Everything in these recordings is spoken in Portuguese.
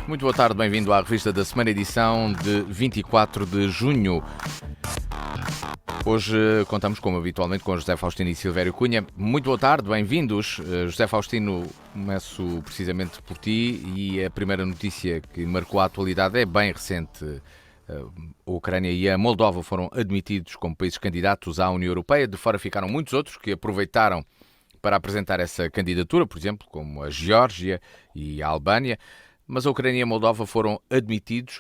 Muito boa tarde, bem-vindo à revista da semana, edição de 24 de junho. Hoje contamos, como habitualmente, com José Faustino e Silvério Cunha. Muito boa tarde, bem-vindos. José Faustino, começo precisamente por ti e a primeira notícia que marcou a atualidade é bem recente. A Ucrânia e a Moldova foram admitidos como países candidatos à União Europeia. De fora ficaram muitos outros que aproveitaram para apresentar essa candidatura, por exemplo, como a Geórgia e a Albânia. Mas a Ucrânia e a Moldova foram admitidos,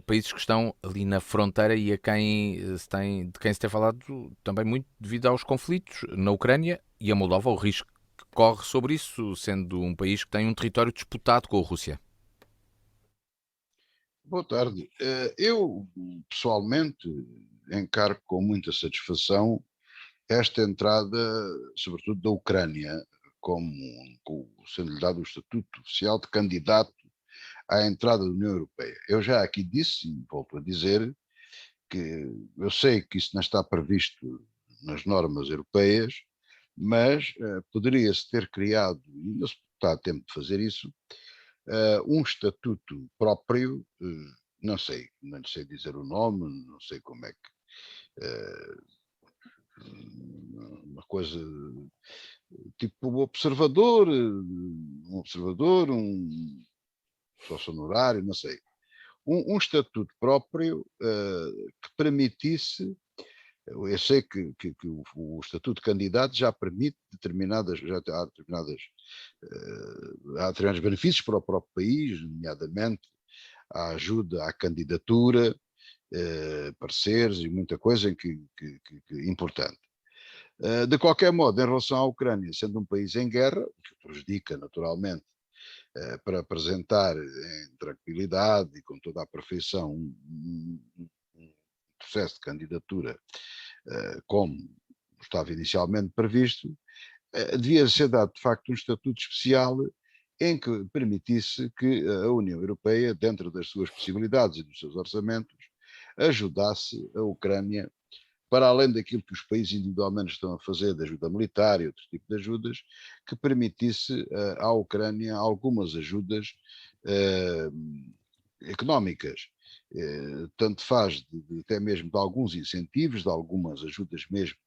países que estão ali na fronteira e de quem se tem falado também muito devido aos conflitos na Ucrânia e a Moldova, o risco que corre sobre isso, sendo um país que tem um território disputado com a Rússia. Boa tarde. Eu, pessoalmente, encaro com muita satisfação esta entrada, sobretudo da Ucrânia, sendo-lhe dado o estatuto oficial de candidato à entrada da União Europeia. Eu já aqui disse, e volto a dizer, que eu sei que isso não está previsto nas normas europeias, mas poderia-se ter criado, e ainda se está a tempo de fazer isso, um estatuto próprio, não sei dizer o nome, não sei como é que, uma coisa tipo um observador, um sócio honorário, não sei. Um estatuto próprio que permitisse. Eu sei que o estatuto de candidato já permite há determinados benefícios para o próprio país, nomeadamente a ajuda à candidatura, pareceres e muita coisa importante. De qualquer modo, em relação à Ucrânia, sendo um país em guerra, o que prejudica naturalmente para apresentar em tranquilidade e com toda a perfeição um processo de candidatura como estava inicialmente previsto, devia ser dado de facto um estatuto especial em que permitisse que a União Europeia, dentro das suas possibilidades e dos seus orçamentos, ajudasse a Ucrânia, para além daquilo que os países individualmente estão a fazer de ajuda militar e outro tipo de ajudas, que permitisse à Ucrânia algumas ajudas económicas. Tanto faz até mesmo de alguns incentivos, de algumas ajudas mesmo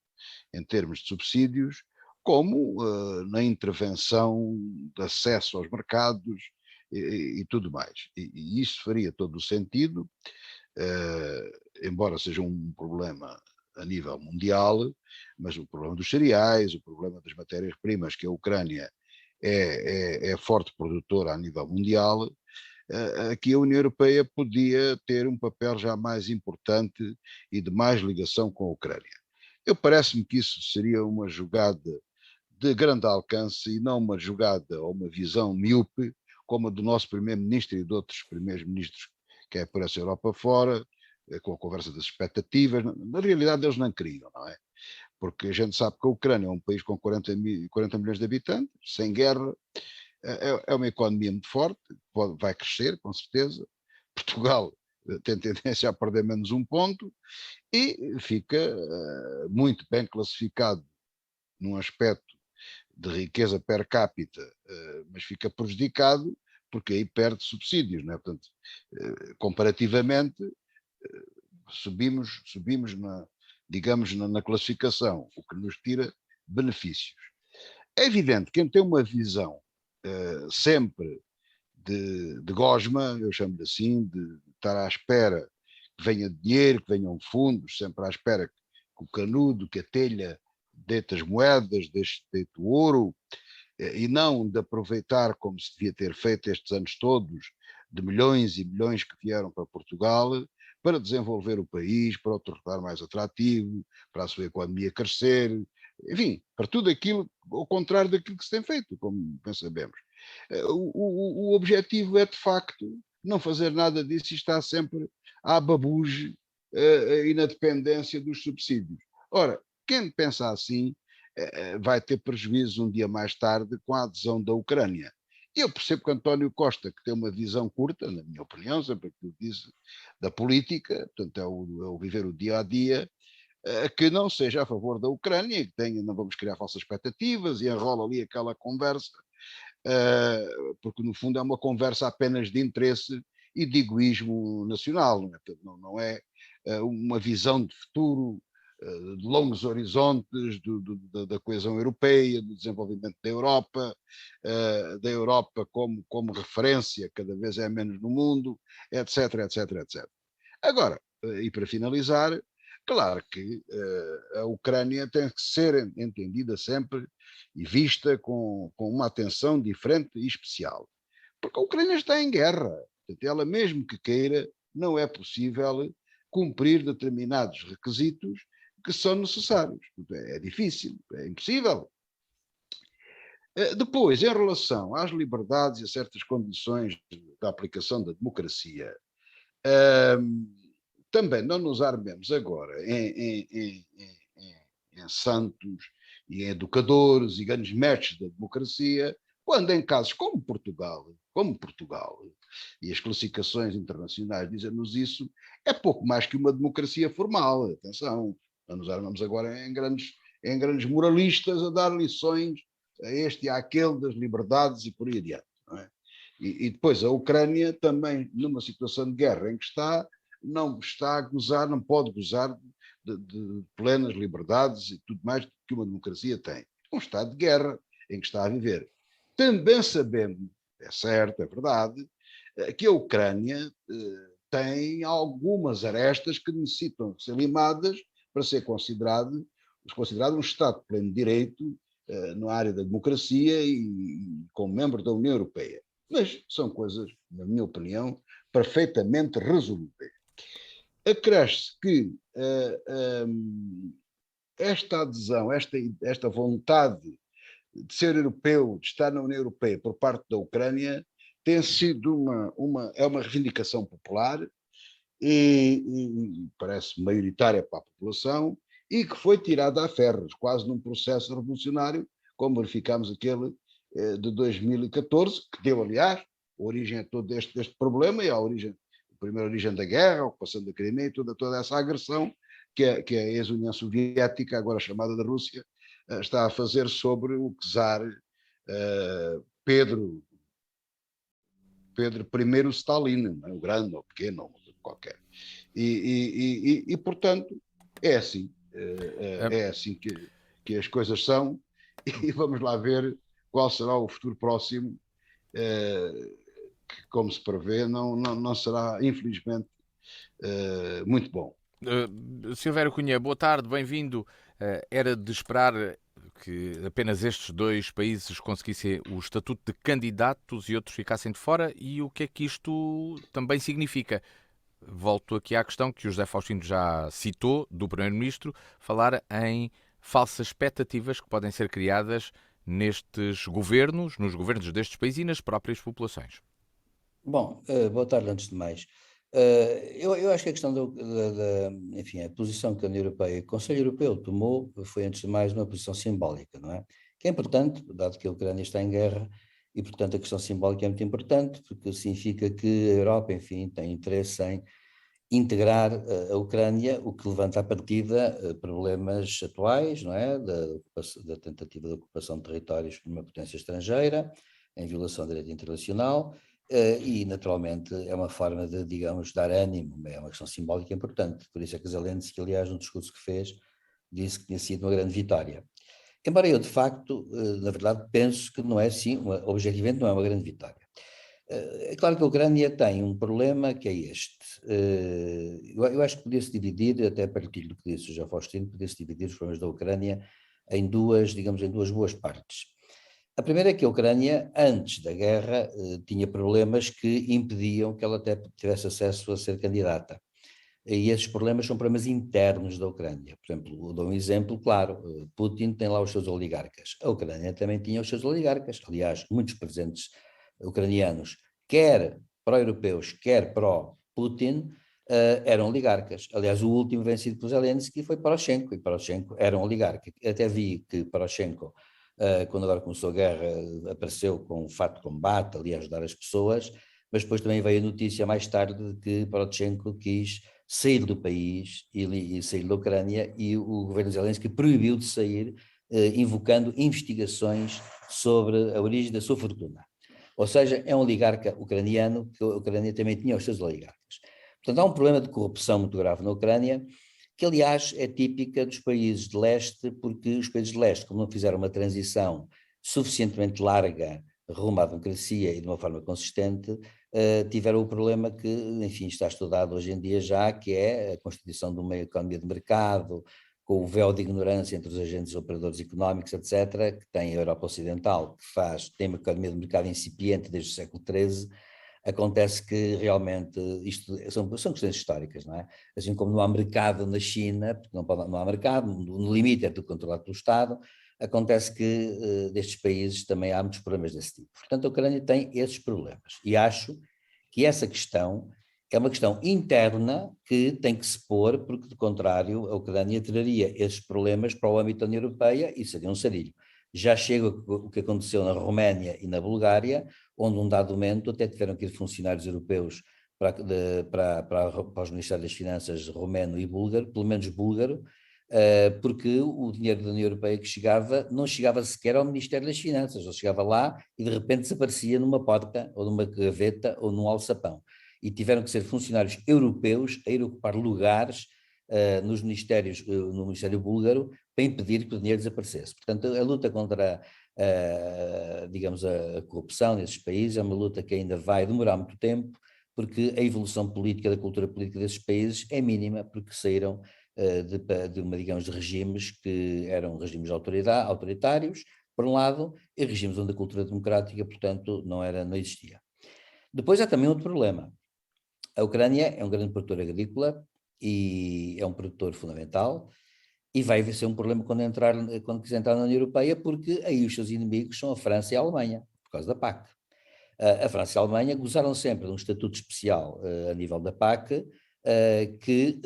em termos de subsídios, como na intervenção de acesso aos mercados e tudo mais. E isso faria todo o sentido, embora seja um problema a nível mundial, mas o problema dos cereais, o problema das matérias-primas, que a Ucrânia é forte produtora a nível mundial, aqui a União Europeia podia ter um papel já mais importante e de mais ligação com a Ucrânia. Parece-me que isso seria uma jogada de grande alcance e não uma jogada ou uma visão míope, como a do nosso primeiro-ministro e de outros primeiros-ministros que é por essa Europa fora, com a conversa das expectativas. Na realidade, eles não queriam, não é? Porque a gente sabe que a Ucrânia é um país com 40 milhões de habitantes, sem guerra, é uma economia muito forte, vai crescer, com certeza. Portugal tem tendência a perder menos um ponto e fica muito bem classificado num aspecto de riqueza per capita, mas fica prejudicado porque aí perde subsídios, não é? Portanto, comparativamente, subimos digamos, na classificação, o que nos tira benefícios. É evidente que quem tem uma visão sempre de gosma, eu chamo-lhe assim, de estar à espera que venha dinheiro, que venham fundos, sempre à espera que o canudo, que a telha deite as moedas, deite o ouro, e não de aproveitar como se devia ter feito estes anos todos, de milhões e milhões que vieram para Portugal, para desenvolver o país, para o tornar mais atrativo, para a sua economia crescer, enfim, para tudo aquilo, ao contrário daquilo que se tem feito, como bem sabemos. O objetivo é, de facto, não fazer nada disso e estar sempre à babuge e na dependência dos subsídios. Ora, quem pensa assim vai ter prejuízo um dia mais tarde com a adesão da Ucrânia. Eu percebo que António Costa, que tem uma visão curta, na minha opinião, sempre aquilo que disse, da política, portanto é o viver o dia a dia, que não seja a favor da Ucrânia, que tenha, não vamos criar falsas expectativas e enrola ali aquela conversa, porque no fundo é uma conversa apenas de interesse e de egoísmo nacional, não é uma visão de futuro, de longos horizontes da coesão europeia, do desenvolvimento da Europa como referência, cada vez é menos no mundo, etc, etc, etc. Agora, e para finalizar, claro que a Ucrânia tem que ser entendida sempre e vista com uma atenção diferente e especial, porque a Ucrânia está em guerra, portanto, ela mesmo que queira, não é possível cumprir determinados requisitos que são necessários. É difícil, é impossível. Depois, em relação às liberdades e a certas condições da aplicação da democracia, também não nos armemos agora em santos e em educadores e grandes mestres da democracia, quando em casos como Portugal, e as classificações internacionais dizem-nos isso, é pouco mais que uma democracia formal. Atenção, não nos armamos agora em grandes moralistas a dar lições a este e àquele das liberdades e por aí adiante. Não é? E depois a Ucrânia também, numa situação de guerra em que não está a gozar, não pode gozar de plenas liberdades e tudo mais que uma democracia tem. Um estado de guerra em que está a viver. Também sabemos, é certo, é verdade, que a Ucrânia tem algumas arestas que necessitam ser limadas para ser considerado um Estado de pleno direito na área da democracia e como membro da União Europeia. Mas são coisas, na minha opinião, perfeitamente resolvíveis. Acresce que esta adesão, esta vontade de ser europeu, de estar na União Europeia por parte da Ucrânia, tem sido uma reivindicação popular e parece maioritária para a população e que foi tirada a ferros, quase num processo revolucionário, como verificamos aquele de 2014, que deu, aliás, origem a todo este problema e a primeira origem da guerra, a ocupação da Crimeia e toda essa agressão que a ex-União Soviética, agora chamada da Rússia, está a fazer sobre o czar Pedro I Stalin, o grande ou pequeno, ou qualquer. E portanto, é assim. É assim que as coisas são e vamos lá ver qual será o futuro próximo, que, como se prevê, não será, infelizmente, muito bom. Silvério Cunha, boa tarde, bem-vindo. Era de esperar que apenas estes dois países conseguissem o estatuto de candidatos e outros ficassem de fora, e o que é que isto também significa? Volto aqui à questão que o José Faustino já citou, do Primeiro-Ministro, falar em falsas expectativas que podem ser criadas nestes governos, nos governos destes países e nas próprias populações. Bom, boa tarde antes de mais. Eu acho que a questão enfim, a posição que a União Europeia, o Conselho Europeu tomou foi antes de mais uma posição simbólica, não é? Que é importante, dado que a Ucrânia está em guerra e, portanto, a questão simbólica é muito importante porque significa que a Europa, enfim, tem interesse em integrar a Ucrânia, o que levanta à partida problemas atuais, não é? Da tentativa de ocupação de territórios por uma potência estrangeira, em violação do direito internacional, e naturalmente é uma forma de, digamos, dar ânimo, é uma questão simbólica importante, por isso é que Zelensky, aliás, no discurso que fez, disse que tinha sido uma grande vitória. Embora eu, de facto, na verdade, penso que não é assim, objetivamente não é uma grande vitória. É claro que a Ucrânia tem um problema que é este. Eu acho que podia-se dividir, até a partir do que disse o José Faustino, podia-se dividir os problemas da Ucrânia em duas boas partes. A primeira é que a Ucrânia, antes da guerra, tinha problemas que impediam que ela até tivesse acesso a ser candidata. E esses problemas são problemas internos da Ucrânia. Por exemplo, dou um exemplo claro, Putin tem lá os seus oligarcas. A Ucrânia também tinha os seus oligarcas. Aliás, muitos presidentes ucranianos, quer pró-europeus, quer pró-Putin, eram oligarcas. Aliás, o último vencido por Zelensky foi Poroshenko, e Poroshenko era um oligarca. Até vi que Poroshenko, quando agora começou a guerra, apareceu com um fato de combate, ali a ajudar as pessoas, mas depois também veio a notícia mais tarde de que Poroshenko quis sair do país e sair da Ucrânia, e o governo Zelensky proibiu de sair, invocando investigações sobre a origem da sua fortuna. Ou seja, é um oligarca ucraniano, que a Ucrânia também tinha os seus oligarcas. Portanto, há um problema de corrupção muito grave na Ucrânia, que aliás é típica dos países de leste, porque os países de leste, como não fizeram uma transição suficientemente larga rumo à democracia e de uma forma consistente, tiveram o problema que, enfim, está estudado hoje em dia já, que é a constituição de uma economia de mercado, com o véu de ignorância entre os agentes operadores económicos, etc., que tem a Europa Ocidental, que tem uma economia de mercado incipiente desde o século XIII. Acontece que realmente isto são questões históricas, não é? Assim como não há mercado na China, porque não há mercado, no limite é tudo controlado pelo Estado, acontece que destes países também há muitos problemas desse tipo. Portanto, a Ucrânia tem esses problemas e acho que essa questão é uma questão interna que tem que se pôr, porque, do contrário, a Ucrânia traria esses problemas para o âmbito da União Europeia e seria um sarilho. Já chega o que aconteceu na Roménia e na Bulgária, onde, num dado momento, até tiveram que ir funcionários europeus para os Ministérios das Finanças romeno e búlgaro, pelo menos búlgaro, porque o dinheiro da União Europeia que chegava, não chegava sequer ao Ministério das Finanças, ou chegava lá e de repente desaparecia numa porta, ou numa gaveta, ou num alçapão. E tiveram que ser funcionários europeus a ir ocupar lugares nos ministérios, no Ministério búlgaro, para impedir que o dinheiro desaparecesse. Portanto, a luta contra, digamos, a corrupção nesses países é uma luta que ainda vai demorar muito tempo, porque a evolução política, da cultura política desses países é mínima, porque saíram digamos, de regimes que eram regimes autoritários, por um lado, e regimes onde a cultura democrática, portanto, não existia. Depois há também outro problema. A Ucrânia é um grande produtor agrícola e é um produtor fundamental e vai ser um problema quando quiser entrar na União Europeia, porque aí os seus inimigos são a França e a Alemanha, por causa da PAC. A França e a Alemanha gozaram sempre de um estatuto especial a nível da PAC, que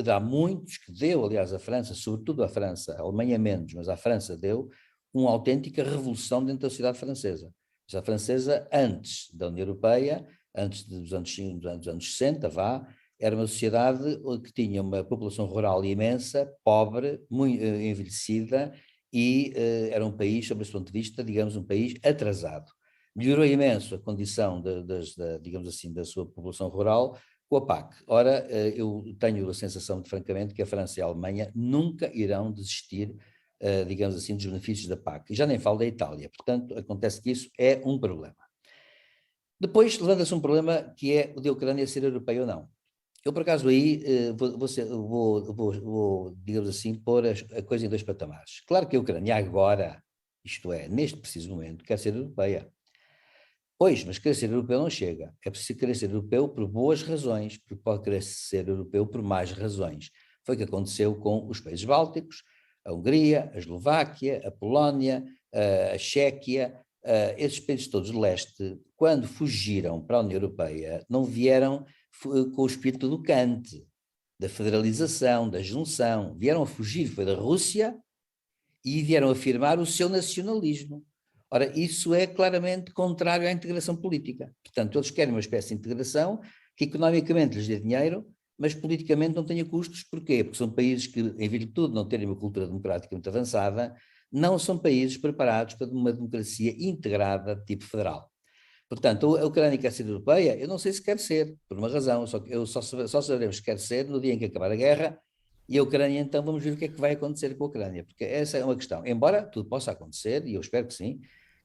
deu, aliás, a França, sobretudo a França, a Alemanha menos, mas a França deu uma autêntica revolução dentro da sociedade francesa. A sociedade francesa, antes da União Europeia, antes dos anos 60, era uma sociedade que tinha uma população rural imensa, pobre, muito envelhecida, e era um país, sob esse ponto de vista, digamos, um país atrasado. Melhorou imenso a condição, digamos assim, da sua população rural com a PAC. Ora, eu tenho a sensação, francamente, que a França e a Alemanha nunca irão desistir, digamos assim, dos benefícios da PAC. E já nem falo da Itália. Portanto, acontece que isso é um problema. Depois levanta-se um problema que é o da Ucrânia ser europeia ou não. Eu, por acaso, aí vou, digamos assim, pôr a coisa em dois patamares. Claro que a Ucrânia agora, isto é, neste preciso momento, quer ser europeia. Pois, mas querer ser europeu não chega. É preciso querer ser europeu por boas razões, porque pode querer ser europeu por más razões. Foi o que aconteceu com os países bálticos, a Hungria, a Eslováquia, a Polónia, a Chequia, esses países todos de leste, quando fugiram para a União Europeia, não vieram com o espírito do Kant, da federalização, da junção, vieram a fugir, foi da Rússia, e vieram afirmar o seu nacionalismo. Ora, isso é claramente contrário à integração política. Portanto, eles querem uma espécie de integração que economicamente lhes dê dinheiro, mas politicamente não tenha custos. Porquê? Porque são países que, em virtude de não terem uma cultura democrática muito avançada, não são países preparados para uma democracia integrada de tipo federal. Portanto, a Ucrânia quer ser europeia? Eu não sei se quer ser, por uma razão, só saberemos se quer ser no dia em que acabar a guerra, e a Ucrânia, então, vamos ver o que é que vai acontecer com a Ucrânia, porque essa é uma questão. Embora tudo possa acontecer, e eu espero que sim,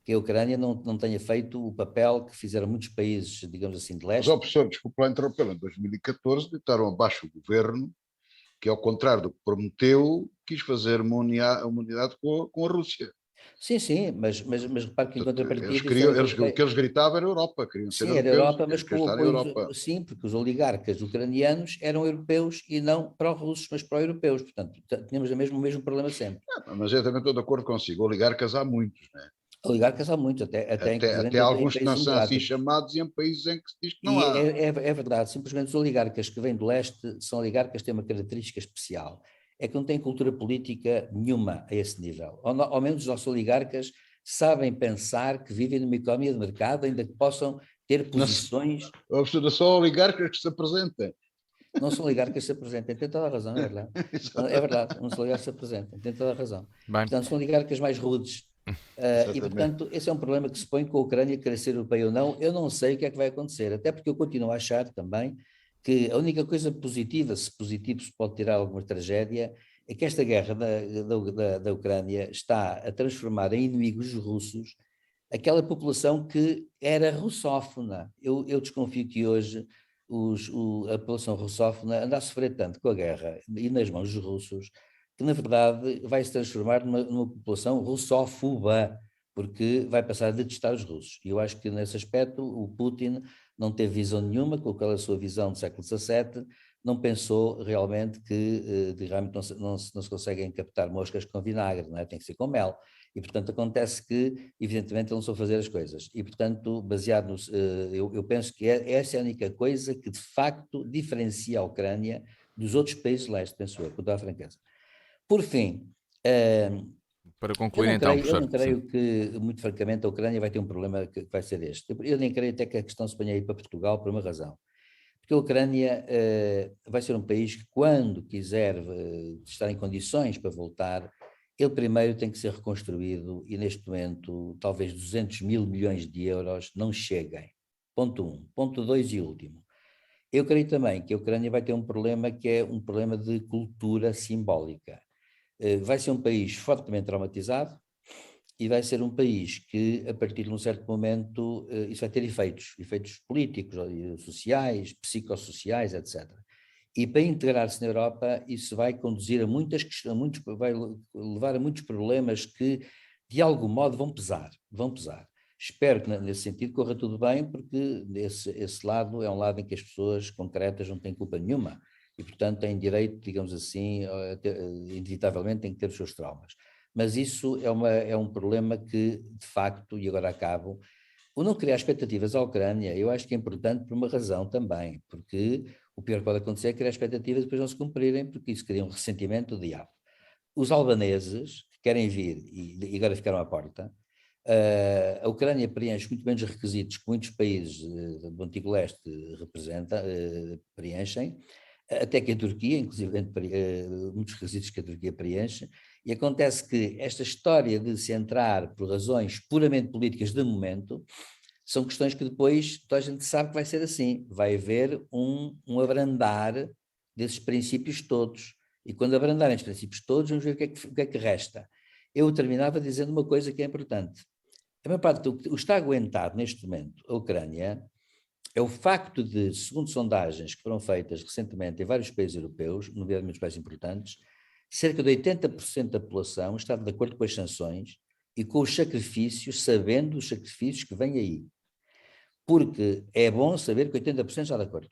que a Ucrânia não tenha feito o papel que fizeram muitos países, digamos assim, de leste. Os opressores, desculpa lá interromper, em 2014 deitaram abaixo o governo, que ao contrário do que prometeu, quis fazer uma unidade com a Rússia. Sim, mas repare que em contrapartida... O que eles gritavam era Europa, queriam ser europeus. Sim, era Europa, mas com Europa. Sim, porque os oligarcas ucranianos eram europeus e não pró-russos, mas pró-europeus, portanto, tínhamos o mesmo problema sempre. Mas eu também estou de acordo consigo, oligarcas há muitos, não é? Oligarcas há muitos, até alguns que não são assim chamados e em países em que se diz que não há. É verdade, simplesmente os oligarcas que vêm do leste são oligarcas que têm uma característica especial, é que não têm cultura política nenhuma a esse nível. Ao menos os nossos oligarcas sabem pensar que vivem numa economia de mercado, ainda que possam ter posições... Não são oligarcas que se apresentem. Não são oligarcas que se apresentem, tem toda a razão, é verdade. É verdade, não são oligarcas que se apresentem, tem toda a razão. Bem. Portanto, são oligarcas mais rudes. E, portanto, esse é um problema que se põe com a Ucrânia, querer ser europeia ou não. Eu não sei o que é que vai acontecer, até porque eu continuo a achar também que a única coisa positiva, se positivo se pode tirar alguma tragédia, é que esta guerra da Ucrânia está a transformar em inimigos russos aquela população que era russófona. Eu desconfio que hoje a população russófona anda a sofrer tanto com a guerra e nas mãos dos russos, que na verdade vai se transformar numa população russófoba, porque vai passar a detestar os russos. E eu acho que nesse aspecto o Putin não teve visão nenhuma, com aquela sua visão do século XVII, não pensou realmente que realmente não se conseguem captar moscas com vinagre, não é? Tem que ser com mel. E, portanto, acontece que, evidentemente, ele não soube fazer as coisas. E, portanto, baseado nos... eu penso que essa é a única coisa que, de facto, diferencia a Ucrânia dos outros países de leste, penso eu, com toda a franqueza. Por fim, para concluir então, professor. Eu não creio que, muito francamente, a Ucrânia vai ter um problema que vai ser este. Eu nem creio até que a questão se ponha aí para Portugal, por uma razão. Porque a Ucrânia vai ser um país que, quando quiser estar em condições para voltar, ele primeiro tem que ser reconstruído e, neste momento, talvez 200 mil milhões de euros não cheguem. Ponto 1. Ponto 2 e último. Eu creio também que a Ucrânia vai ter um problema que é um problema de cultura simbólica. Vai ser um país fortemente traumatizado e vai ser um país que, a partir de um certo momento, isso vai ter efeitos políticos, sociais, psicossociais, etc. E para integrar-se na Europa, isso vai conduzir a muitas questões, vai levar a muitos problemas que, de algum modo, vão pesar. Espero que, nesse sentido, corra tudo bem, porque esse lado é um lado em que as pessoas concretas não têm culpa nenhuma e, portanto, têm direito, digamos assim, inevitavelmente têm que ter os seus traumas. Mas isso é um problema que, de facto, e agora acabo, o não criar expectativas à Ucrânia, eu acho que é importante por uma razão também, porque o pior que pode acontecer é criar expectativas e depois não se cumprirem, porque isso cria um ressentimento do diabo. Os albaneses, que querem vir e agora ficaram à porta, a Ucrânia preenche muito menos requisitos que muitos países do Antigo Leste preenchem, até que a Turquia, inclusive muitos requisitos que a Turquia preenche, e acontece que esta história de se entrar por razões puramente políticas de momento, são questões que depois toda a gente sabe que vai ser assim, vai haver um abrandar desses princípios todos, e quando abrandarem esses princípios todos, vamos ver o que é que resta. Eu terminava dizendo uma coisa que é importante. A maior parte do que está aguentado neste momento, a Ucrânia, é o facto de, segundo sondagens que foram feitas recentemente em vários países europeus, nomeadamente os mais importantes, cerca de 80% da população está de acordo com as sanções e com os sacrifícios, sabendo os sacrifícios que vêm aí. Porque é bom saber que 80% está de acordo.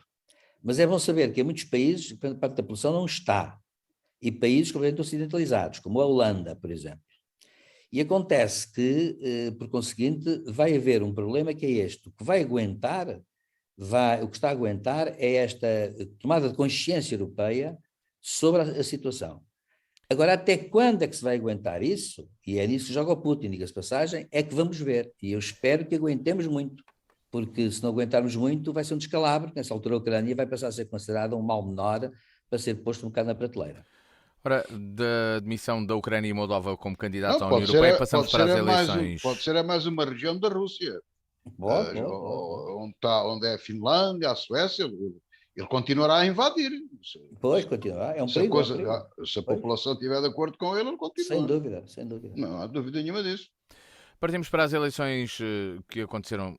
Mas é bom saber que em muitos países, parte da população não está. E países completamente ocidentalizados, como a Holanda, por exemplo. E acontece que, por conseguinte, vai haver um problema que é este. O que vai aguentar, o que está a aguentar é esta tomada de consciência europeia sobre a situação. Agora, até quando é que se vai aguentar isso? E é nisso que joga o Putin, diga-se passagem, é que vamos ver. E eu espero que aguentemos muito, porque se não aguentarmos muito, vai ser um descalabro, que nessa altura a Ucrânia vai passar a ser considerada um mal menor para ser posto um bocado na prateleira. Ora, da admissão da Ucrânia e Moldova como candidatos à União Pode Europeia, ser, passamos para as eleições. pode ser mais uma região da Rússia. Onde é a Finlândia, a Suécia, ele continuará a invadir. Pois, continuará. É um perigo. Se a população estiver de acordo com ele continua. Sem dúvida, sem dúvida. Não há dúvida nenhuma disso. Partimos para as eleições que aconteceram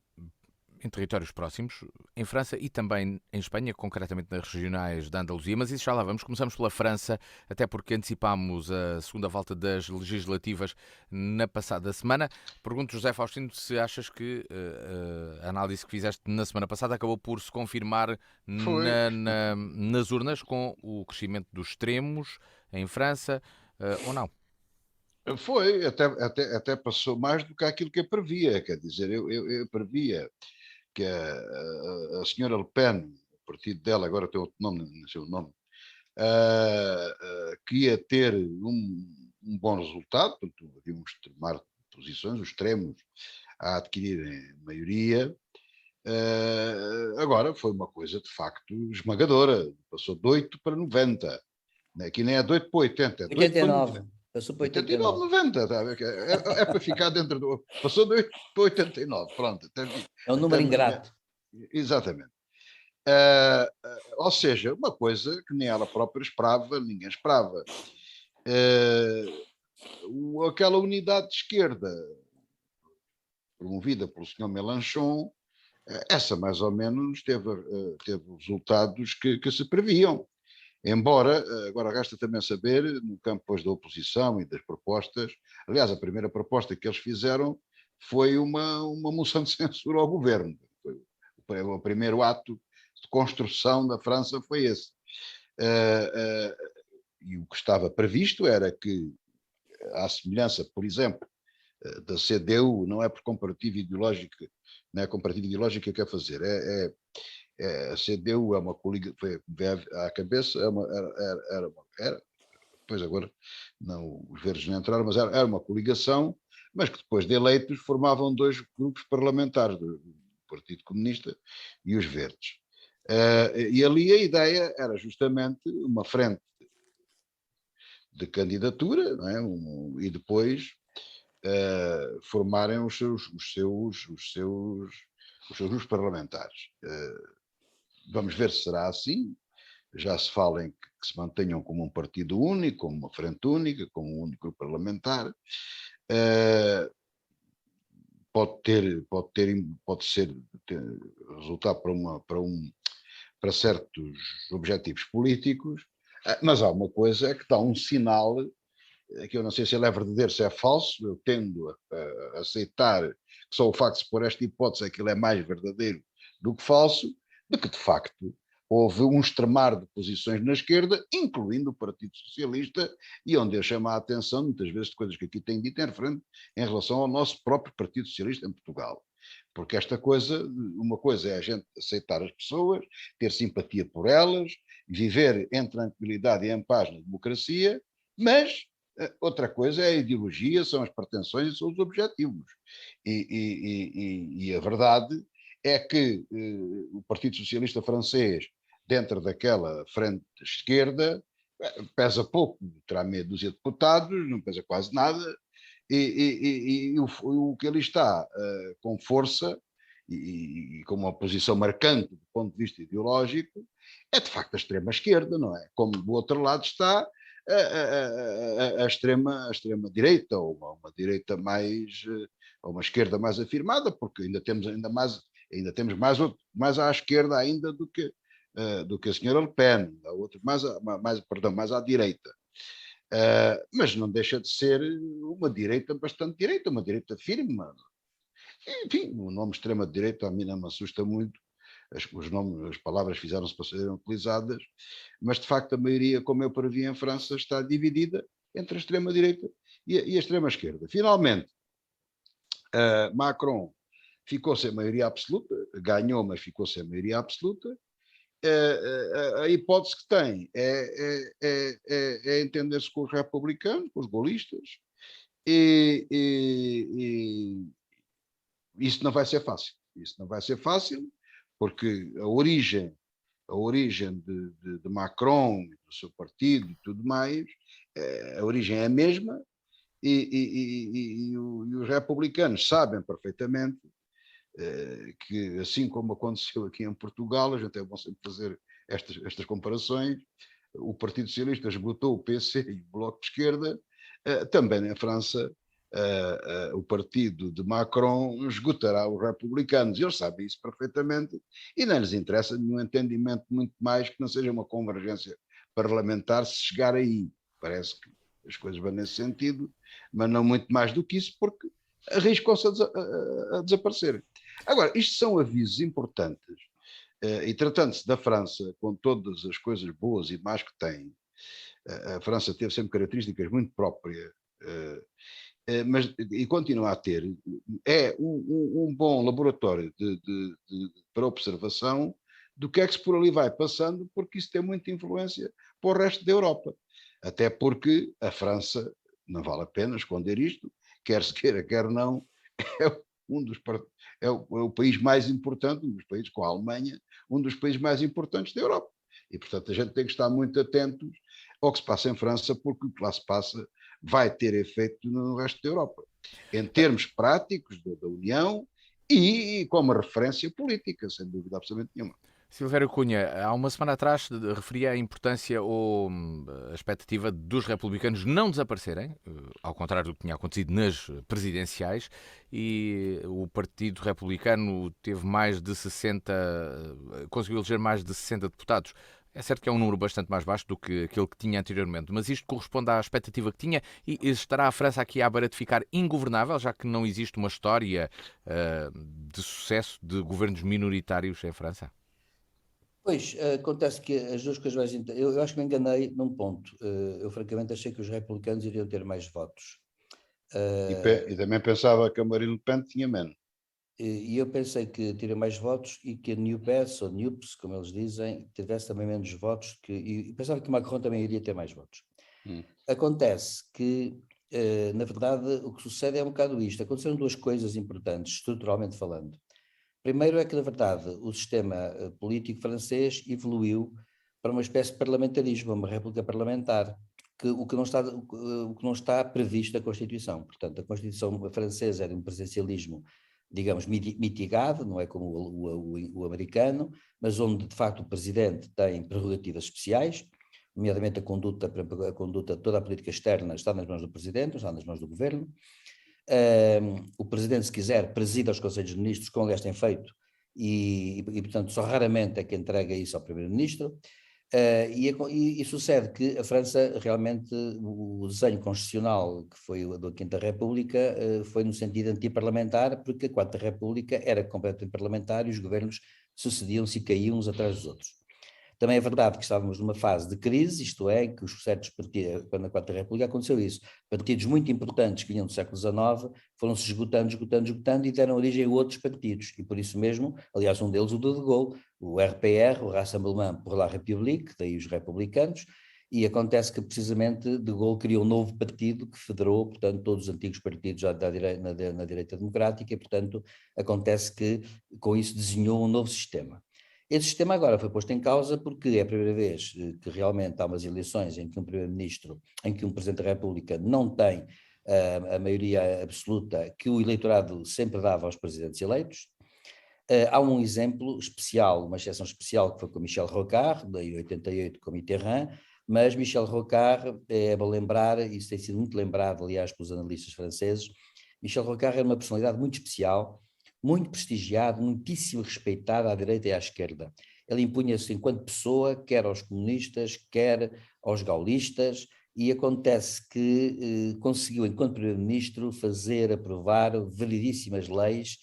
em territórios próximos, em França e também em Espanha, concretamente nas regionais da Andaluzia, mas isso já lá vamos. Começamos pela França, até porque antecipámos a segunda volta das legislativas na passada semana. Pergunto, José Faustino, se achas que a análise que fizeste na semana passada acabou por se confirmar nas urnas com o crescimento dos extremos em França, ou não? Foi, até passou mais do que aquilo que eu previa, quer dizer, eu previa que a senhora Le Pen, o partido dela, agora tem outro nome, não sei o nome, que ia ter um bom resultado, portanto, havíamos de tomar posições, os extremos a adquirirem maioria. Agora foi uma coisa de facto esmagadora, passou de 8 para 90, aqui nem é de 8 para 80, é de 89. Passou para 89, 89. 90, tá a ver? É para ficar dentro do... Passou de 8 para 89, pronto. É um número ingrato. Exatamente. Ou seja, uma coisa que nem ela própria esperava, ninguém esperava. Aquela unidade de esquerda promovida pelo Sr. Mélenchon, essa mais ou menos teve resultados que se previam. Embora, agora resta também saber, no campo da oposição e das propostas, aliás, a primeira proposta que eles fizeram foi uma moção de censura ao governo. O primeiro ato de construção da França foi esse. E o que estava previsto era que, à semelhança, por exemplo, da CDU, não é por comparativo ideológico, não é comparativo ideológico que eu quero fazer, a CDU é uma coligação, foi à cabeça, era, depois agora não, os verdes não entraram, mas era uma coligação, mas que depois de eleitos formavam dois grupos parlamentares, do Partido Comunista e os verdes. E ali a ideia era justamente uma frente de candidatura, não é? E depois formarem os seus grupos parlamentares. Vamos ver se será assim. Já se fala em que se mantenham como um partido único, como uma frente única, como um único grupo parlamentar. Resultar para certos objetivos políticos, mas há uma coisa que dá um sinal que eu não sei se ele é verdadeiro, se é falso. Eu tendo a aceitar que só o facto de se pôr esta hipótese é que ele é mais verdadeiro do que falso, de que de facto houve um extremar de posições na esquerda, incluindo o Partido Socialista, e onde eu chamo a atenção, muitas vezes, de coisas que aqui tenho dito em referente em relação ao nosso próprio Partido Socialista em Portugal. Porque esta coisa, uma coisa é a gente aceitar as pessoas, ter simpatia por elas, viver em tranquilidade e em paz na democracia, mas outra coisa é a ideologia, são as pretensões e são os objetivos. E a verdade é que o Partido Socialista francês, dentro daquela frente esquerda, pesa pouco, terá meia dúzia de deputados, não pesa quase nada, e o que ali está com força e com uma posição marcante do ponto de vista ideológico é de facto a extrema-esquerda, não é? Como do outro lado está a extrema-direita, ou uma direita mais, ou uma esquerda mais afirmada, porque ainda temos mais à esquerda ainda do que a senhora Le Pen, mais à direita. Mas não deixa de ser uma direita bastante direita, uma direita firme. Enfim, o nome extrema-direita a mim não me assusta muito. As palavras fizeram-se para serem utilizadas, mas de facto a maioria, como eu previ em França, está dividida entre a extrema-direita e a extrema-esquerda. Finalmente, Macron ficou sem maioria absoluta, ganhou, mas ficou sem maioria absoluta. A hipótese que tem é entender-se com os republicanos, com os gaullistas, e isso não vai ser fácil. Isso não vai ser fácil, porque a origem de Macron, do seu partido e tudo mais, a origem é a mesma, e os republicanos sabem perfeitamente que, assim como aconteceu aqui em Portugal, a gente é bom sempre fazer estas comparações, o Partido Socialista esgotou o PC e o Bloco de Esquerda, também na França o partido de Macron esgotará os republicanos. Eles sabem isso perfeitamente e não lhes interessa nenhum entendimento muito mais que não seja uma convergência parlamentar se chegar aí. Parece que as coisas vão nesse sentido, mas não muito mais do que isso, porque arriscam-se a desaparecer. Agora, isto são avisos importantes, e tratando-se da França, com todas as coisas boas e más que tem, a França teve sempre características muito próprias, e continua a ter, é um bom laboratório para observação do que é que se por ali vai passando, porque isso tem muita influência para o resto da Europa. Até porque a França, não vale a pena esconder isto, quer se queira, quer não, é o país mais importante, um dos países com a Alemanha, um dos países mais importantes da Europa. E, portanto, a gente tem que estar muito atentos ao que se passa em França, porque o que lá se passa vai ter efeito no resto da Europa, em termos práticos da União e como referência política, sem dúvida absolutamente nenhuma. Silvério Cunha, há uma semana atrás referia a importância ou a expectativa dos republicanos não desaparecerem, ao contrário do que tinha acontecido nas presidenciais, e o Partido Republicano teve mais de 60, conseguiu eleger mais de 60 deputados. É certo que é um número bastante mais baixo do que aquele que tinha anteriormente, mas isto corresponde à expectativa que tinha e estará a França aqui à beira de ficar ingovernável, já que não existe uma história de sucesso de governos minoritários em França? Pois, acontece que as duas coisas mais... Eu acho que me enganei num ponto. Eu francamente achei que os republicanos iriam ter mais votos. E também pensava que a Marine Le Pen tinha menos. E eu pensei que teria mais votos e que a NUPES, ou NUPES, como eles dizem, tivesse também menos votos, e pensava que o Macron também iria ter mais votos. Acontece que, na verdade, o que sucede é um bocado isto. Aconteceram duas coisas importantes, estruturalmente falando. Primeiro é que, na verdade, o sistema político francês evoluiu para uma espécie de parlamentarismo, uma república parlamentar, o que não está previsto na Constituição. Portanto, a Constituição francesa é de um presidencialismo, digamos, mitigado, não é como o americano, mas onde, de facto, o presidente tem prerrogativas especiais, nomeadamente a conduta, toda a política externa está nas mãos do presidente, não está nas mãos do governo. O presidente, se quiser, preside aos Conselhos de Ministros, como aliás tem feito, e portanto, só raramente é que entrega isso ao primeiro-ministro. E sucede que a França, realmente, o desenho constitucional que foi o da Quinta República foi no sentido antiparlamentar, porque a Quarta República era completamente parlamentar e os governos sucediam-se e caíam uns atrás dos outros. Também é verdade que estávamos numa fase de crise, isto é, que os certos partidos, quando na Quarta República aconteceu isso, partidos muito importantes que vinham do século XIX foram-se esgotando e deram origem a outros partidos, e por isso mesmo, aliás, um deles, o de Gaulle, o RPR, o Rassemblement pour la République, daí os republicanos, e acontece que precisamente de Gaulle criou um novo partido que federou, portanto, todos os antigos partidos na direita democrática, e portanto acontece que com isso desenhou um novo sistema. Esse sistema agora foi posto em causa porque é a primeira vez que realmente há umas eleições em que um primeiro-ministro, em que um presidente da República não tem a maioria absoluta que o eleitorado sempre dava aos presidentes eleitos. Há um exemplo especial, uma exceção especial, que foi com Michel Rocard, em 88 com Mitterrand, mas Michel Rocard, é bom lembrar, e isso tem sido muito lembrado, aliás, pelos analistas franceses, Michel Rocard era uma personalidade muito especial, muito prestigiado, muitíssimo respeitado à direita e à esquerda. Ele impunha-se enquanto pessoa, quer aos comunistas, quer aos gaullistas, e acontece que conseguiu, enquanto primeiro-ministro, aprovar validíssimas leis,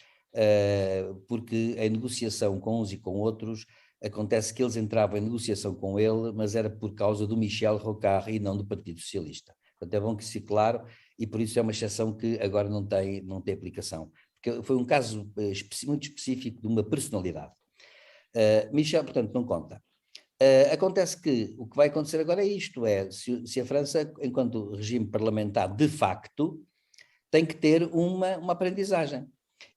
porque em negociação com uns e com outros, acontece que eles entravam em negociação com ele, mas era por causa do Michel Rocard e não do Partido Socialista. Portanto, é bom que se fique claro, e por isso é uma exceção que agora não tem aplicação. Porque foi um caso muito específico de uma personalidade. Michel, portanto, não conta. Acontece que o que vai acontecer agora é isto, se a França, enquanto regime parlamentar de facto, tem que ter uma aprendizagem.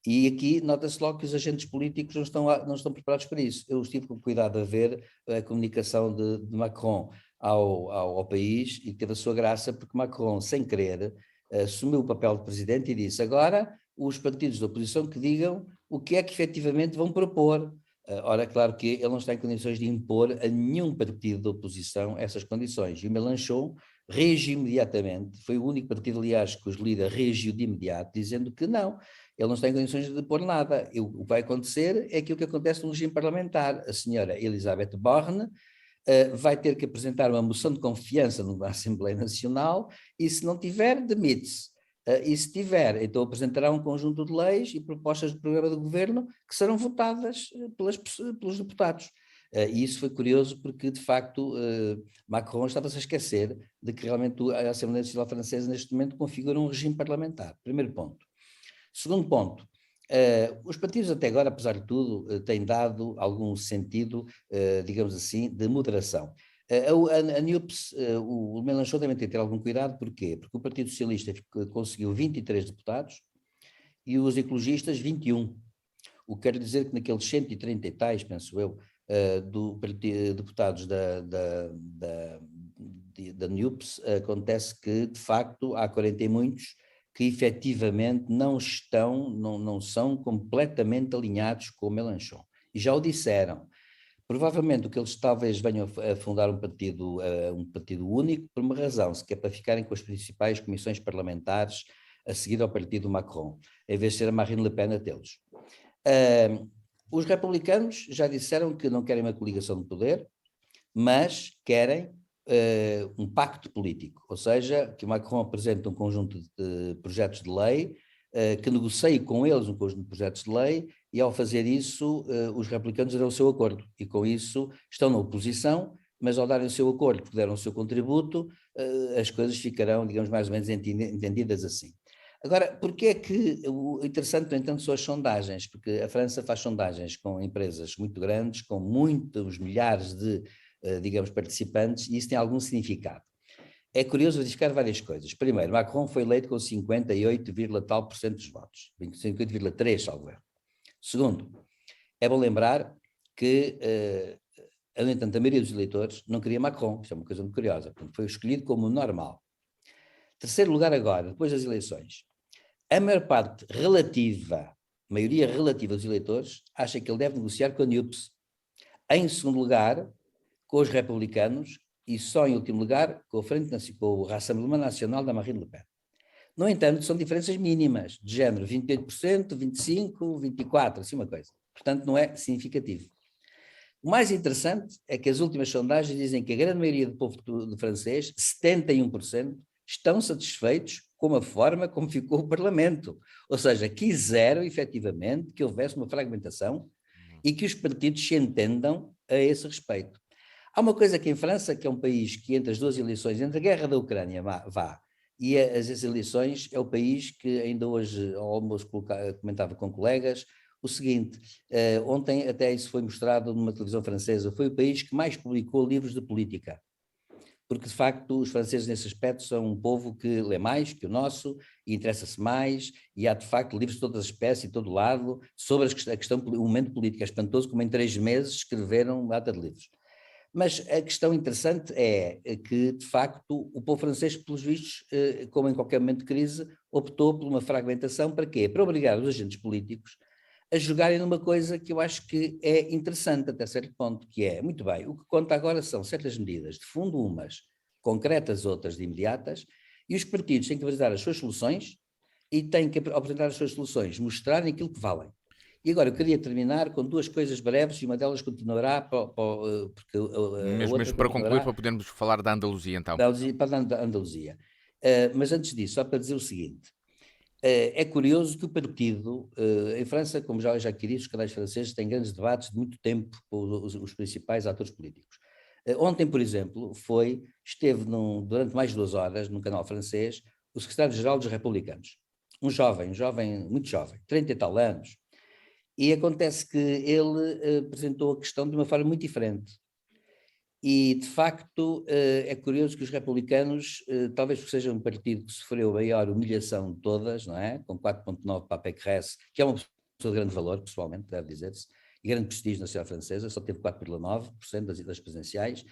E aqui nota-se logo que os agentes políticos não estão preparados para isso. Eu estive com cuidado a ver a comunicação de Macron ao país e teve a sua graça, porque Macron, sem querer, assumiu o papel de presidente e disse: agora os partidos da oposição que digam o que é que efetivamente vão propor. Ora, é claro que ele não está em condições de impor a nenhum partido da oposição essas condições. E o Mélenchon reagiu imediatamente, foi o único partido, aliás, que os líderes reagiu de imediato, dizendo que não, ele não está em condições de pôr nada. O que vai acontecer é aquilo que acontece no regime parlamentar. A senhora Elisabeth Borne vai ter que apresentar uma moção de confiança na Assembleia Nacional e, se não tiver, demite-se. E se tiver, então apresentará um conjunto de leis e propostas de programa de governo que serão votadas pelos deputados. E isso foi curioso porque, de facto, Macron estava-se a esquecer de que realmente a Assembleia Nacional Francesa neste momento configura um regime parlamentar. Primeiro ponto. Segundo ponto, os partidos até agora, apesar de tudo, têm dado algum sentido, digamos assim, de moderação. A NUPES, o Mélenchon também tem que ter algum cuidado, porquê? Porque o Partido Socialista conseguiu 23 deputados e os ecologistas 21. O que quer dizer que naqueles 130 e tais, penso eu, deputados da NUPES, acontece que, de facto, há 40 e muitos que efetivamente não são completamente alinhados com o Mélenchon. E já o disseram. Provavelmente o que eles talvez venham a fundar um partido único por uma razão, se quer para ficarem com as principais comissões parlamentares a seguir ao partido Macron, em vez de ser a Marine Le Pen a tê-los. Os republicanos já disseram que não querem uma coligação de poder, mas querem um pacto político, ou seja, que o Macron apresente um conjunto de projetos de lei, que negocie com eles um conjunto de projetos de lei, e ao fazer isso, os republicanos darão o seu acordo, e com isso estão na oposição, mas ao darem o seu acordo, porque deram o seu contributo, as coisas ficarão, digamos, mais ou menos entendidas assim. Agora, porque é que o interessante, no entanto, são as sondagens, porque a França faz sondagens com empresas muito grandes, com muitos milhares de, digamos, participantes, e isso tem algum significado. É curioso verificar várias coisas. Primeiro, Macron foi eleito com 58, tal por cento dos votos, 58,3, salvo erro. Segundo, é bom lembrar que, no entanto, a maioria dos eleitores não queria Macron, isto é uma coisa muito curiosa, portanto, foi escolhido como normal. Terceiro lugar agora, depois das eleições, a maior parte relativa, maioria relativa dos eleitores, acha que ele deve negociar com a NUPES. Em segundo lugar, com os republicanos, e só em último lugar, com o Rassemblement Nacional da Marine Le Pen. No entanto, são diferenças mínimas, de género 28%, 25%, 24%, assim uma coisa. Portanto, não é significativo. O mais interessante é que as últimas sondagens dizem que a grande maioria do povo francês, 71%, estão satisfeitos com a forma como ficou o Parlamento. Ou seja, quiseram, efetivamente, que houvesse uma fragmentação e que os partidos se entendam a esse respeito. Há uma coisa que em França, que é um país que entre as duas eleições, entre a guerra da Ucrânia e as eleições, é o país que ainda hoje, ao almoço, comentava com colegas, o seguinte, ontem até isso foi mostrado numa televisão francesa, foi o país que mais publicou livros de política, porque de facto os franceses nesse aspecto são um povo que lê mais que o nosso e interessa-se mais, e há de facto livros de todas as espécies, de todo lado, sobre a questão, o momento político. É espantoso como em 3 meses escreveram data de livros. Mas a questão interessante é que, de facto, o povo francês, pelos vistos, como em qualquer momento de crise, optou por uma fragmentação. Para quê? Para obrigar os agentes políticos a jogarem numa coisa que eu acho que é interessante até certo ponto, que é, muito bem, o que conta agora são certas medidas, de fundo umas, concretas outras de imediatas, e os partidos têm que apresentar as suas soluções e têm que apresentar as suas soluções, mostrarem aquilo que valem. E agora eu queria terminar com 2 coisas breves, e uma delas continuará porque mesmo para concluir, para podermos falar da Andaluzia, então. Para a Andaluzia. Mas antes disso, só para dizer o seguinte, é curioso que o partido, em França, como já aqui disse, os canais franceses têm grandes debates de muito tempo com os principais atores políticos. Ontem, por exemplo, esteve durante mais de 2 horas, num canal francês, o secretário-geral dos republicanos, um jovem, muito jovem, 30 e tal anos, e acontece que ele apresentou a questão de uma forma muito diferente. E, de facto, é curioso que os republicanos, talvez porque seja um partido que sofreu a maior humilhação de todas, não é? Com 4,9 para a Pécresse, que é uma pessoa de grande valor, pessoalmente, deve dizer-se, e grande prestígio na sociedade francesa, só teve 4,9% das presidenciais,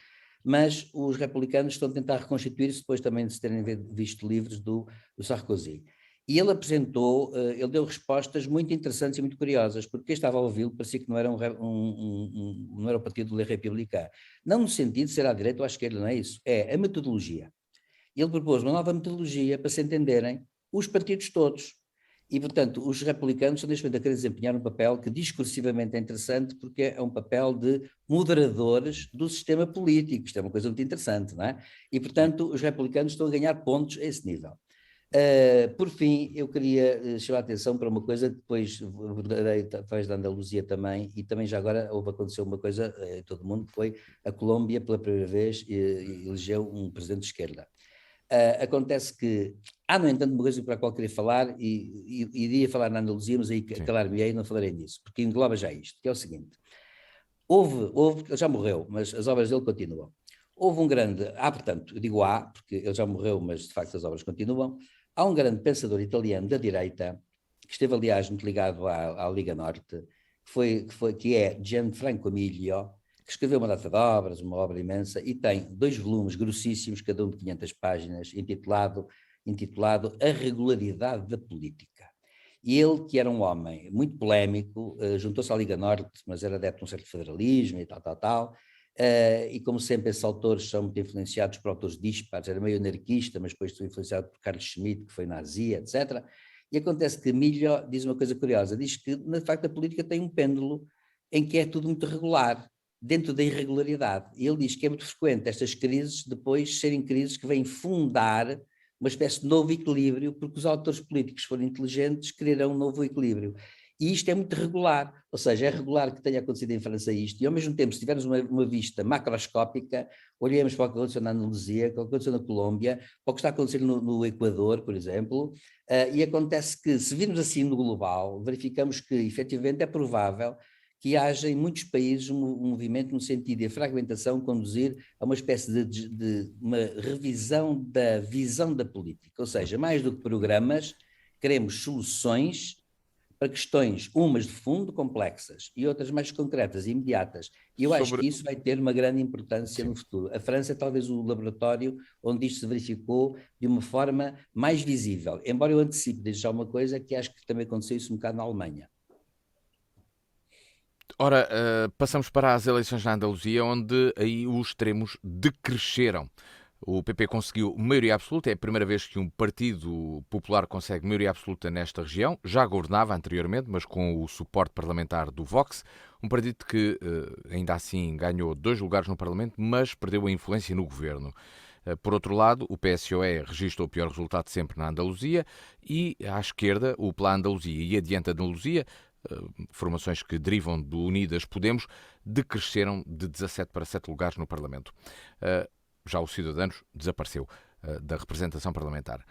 mas os republicanos estão a tentar reconstituir-se depois também de se terem visto livres do Sarkozy. E ele ele deu respostas muito interessantes e muito curiosas, porque quem estava a ouvi-lo parecia que não era não era o partido do Le Républicain. Não no sentido de ser à direita ou à esquerda, não é isso, é a metodologia. Ele propôs uma nova metodologia para se entenderem os partidos todos. E, portanto, os republicanos estão neste momento a querer desempenhar um papel que discursivamente é interessante, porque é um papel de moderadores do sistema político. Isto é uma coisa muito interessante, não é? E, portanto, os republicanos estão a ganhar pontos a esse nível. Por fim, eu queria chamar a atenção para uma coisa que depois abordarei através da Andaluzia também, e também já agora aconteceu uma coisa em todo o mundo, que foi a Colômbia pela primeira vez elegeu um presidente de esquerda. Acontece que há, no entanto, uma coisa para a qual queria falar, e iria falar na Andaluzia, mas aí calar-me-ei e não falarei nisso, porque engloba já isto, que é o seguinte: ele já morreu, mas as obras dele continuam. Houve um grande, portanto, eu digo porque ele já morreu, mas de facto as obras continuam. Há um grande pensador italiano da direita, que esteve, aliás, muito ligado à Liga Norte, que é Gianfranco Miglio, que escreveu uma data de obras, uma obra imensa, e tem 2 volumes grossíssimos, cada um de 500 páginas, intitulado A Regularidade da Política. E ele, que era um homem muito polémico, juntou-se à Liga Norte, mas era adepto de um certo federalismo e tal, e como sempre esses autores são muito influenciados por autores dispares, era meio anarquista, mas depois foi influenciado por Carl Schmitt, que foi nazi, etc. E acontece que Milho diz uma coisa curiosa, diz que, de facto, a política tem um pêndulo em que é tudo muito regular, dentro da irregularidade. E ele diz que é muito frequente estas crises depois serem crises que vêm fundar uma espécie de novo equilíbrio, porque os autores políticos, se forem inteligentes, criarão um novo equilíbrio. E isto é muito regular, ou seja, é regular que tenha acontecido em França isto, e ao mesmo tempo, se tivermos uma vista macroscópica, olhemos para o que aconteceu na Andaluzia, para o que aconteceu na Colômbia, para o que está acontecendo no Equador, por exemplo, e acontece que, se virmos assim no global, verificamos que, efetivamente, é provável que haja em muitos países um movimento no sentido de a fragmentação conduzir a uma espécie de uma revisão da visão da política, ou seja, mais do que programas, queremos soluções para questões, umas de fundo complexas e outras mais concretas e imediatas. E eu acho que isso vai ter uma grande importância no futuro. A França é talvez o laboratório onde isto se verificou de uma forma mais visível, embora eu antecipe desde já uma coisa que acho que também aconteceu isso um bocado na Alemanha. Ora, passamos para as eleições na Andaluzia, onde aí os extremos decresceram. O PP conseguiu maioria absoluta, é a primeira vez que um partido popular consegue maioria absoluta nesta região. Já governava anteriormente, mas com o suporte parlamentar do Vox, um partido que ainda assim ganhou 2 lugares no Parlamento, mas perdeu a influência no governo. Por outro lado, o PSOE registrou o pior resultado sempre na Andaluzia e, à esquerda, o Plano Andaluzia e Adiante Andaluzia, formações que derivam do Unidas Podemos, decresceram de 17 para 7 lugares no Parlamento. Já o Ciudadanos desapareceu da representação parlamentar.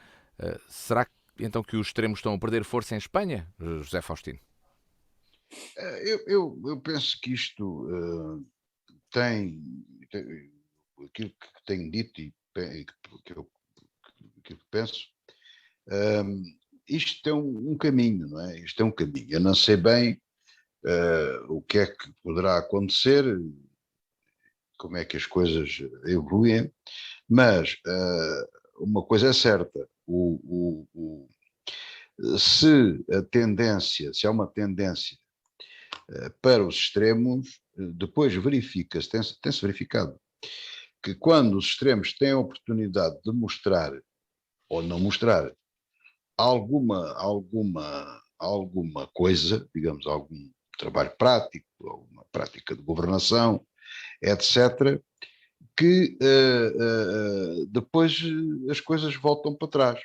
Será então que os extremos estão a perder força em Espanha, José Faustino? Eu penso que isto tem aquilo que tenho dito e que penso, isto é um caminho, não é? Isto é um caminho. Eu não sei bem o que é que poderá acontecer, como é que as coisas evoluem, mas uma coisa é certa, se há uma tendência para os extremos, depois verifica-se, tem-se verificado, que quando os extremos têm a oportunidade de mostrar ou não mostrar alguma coisa, digamos, algum trabalho prático, alguma prática de governação, etc., que depois as coisas voltam para trás.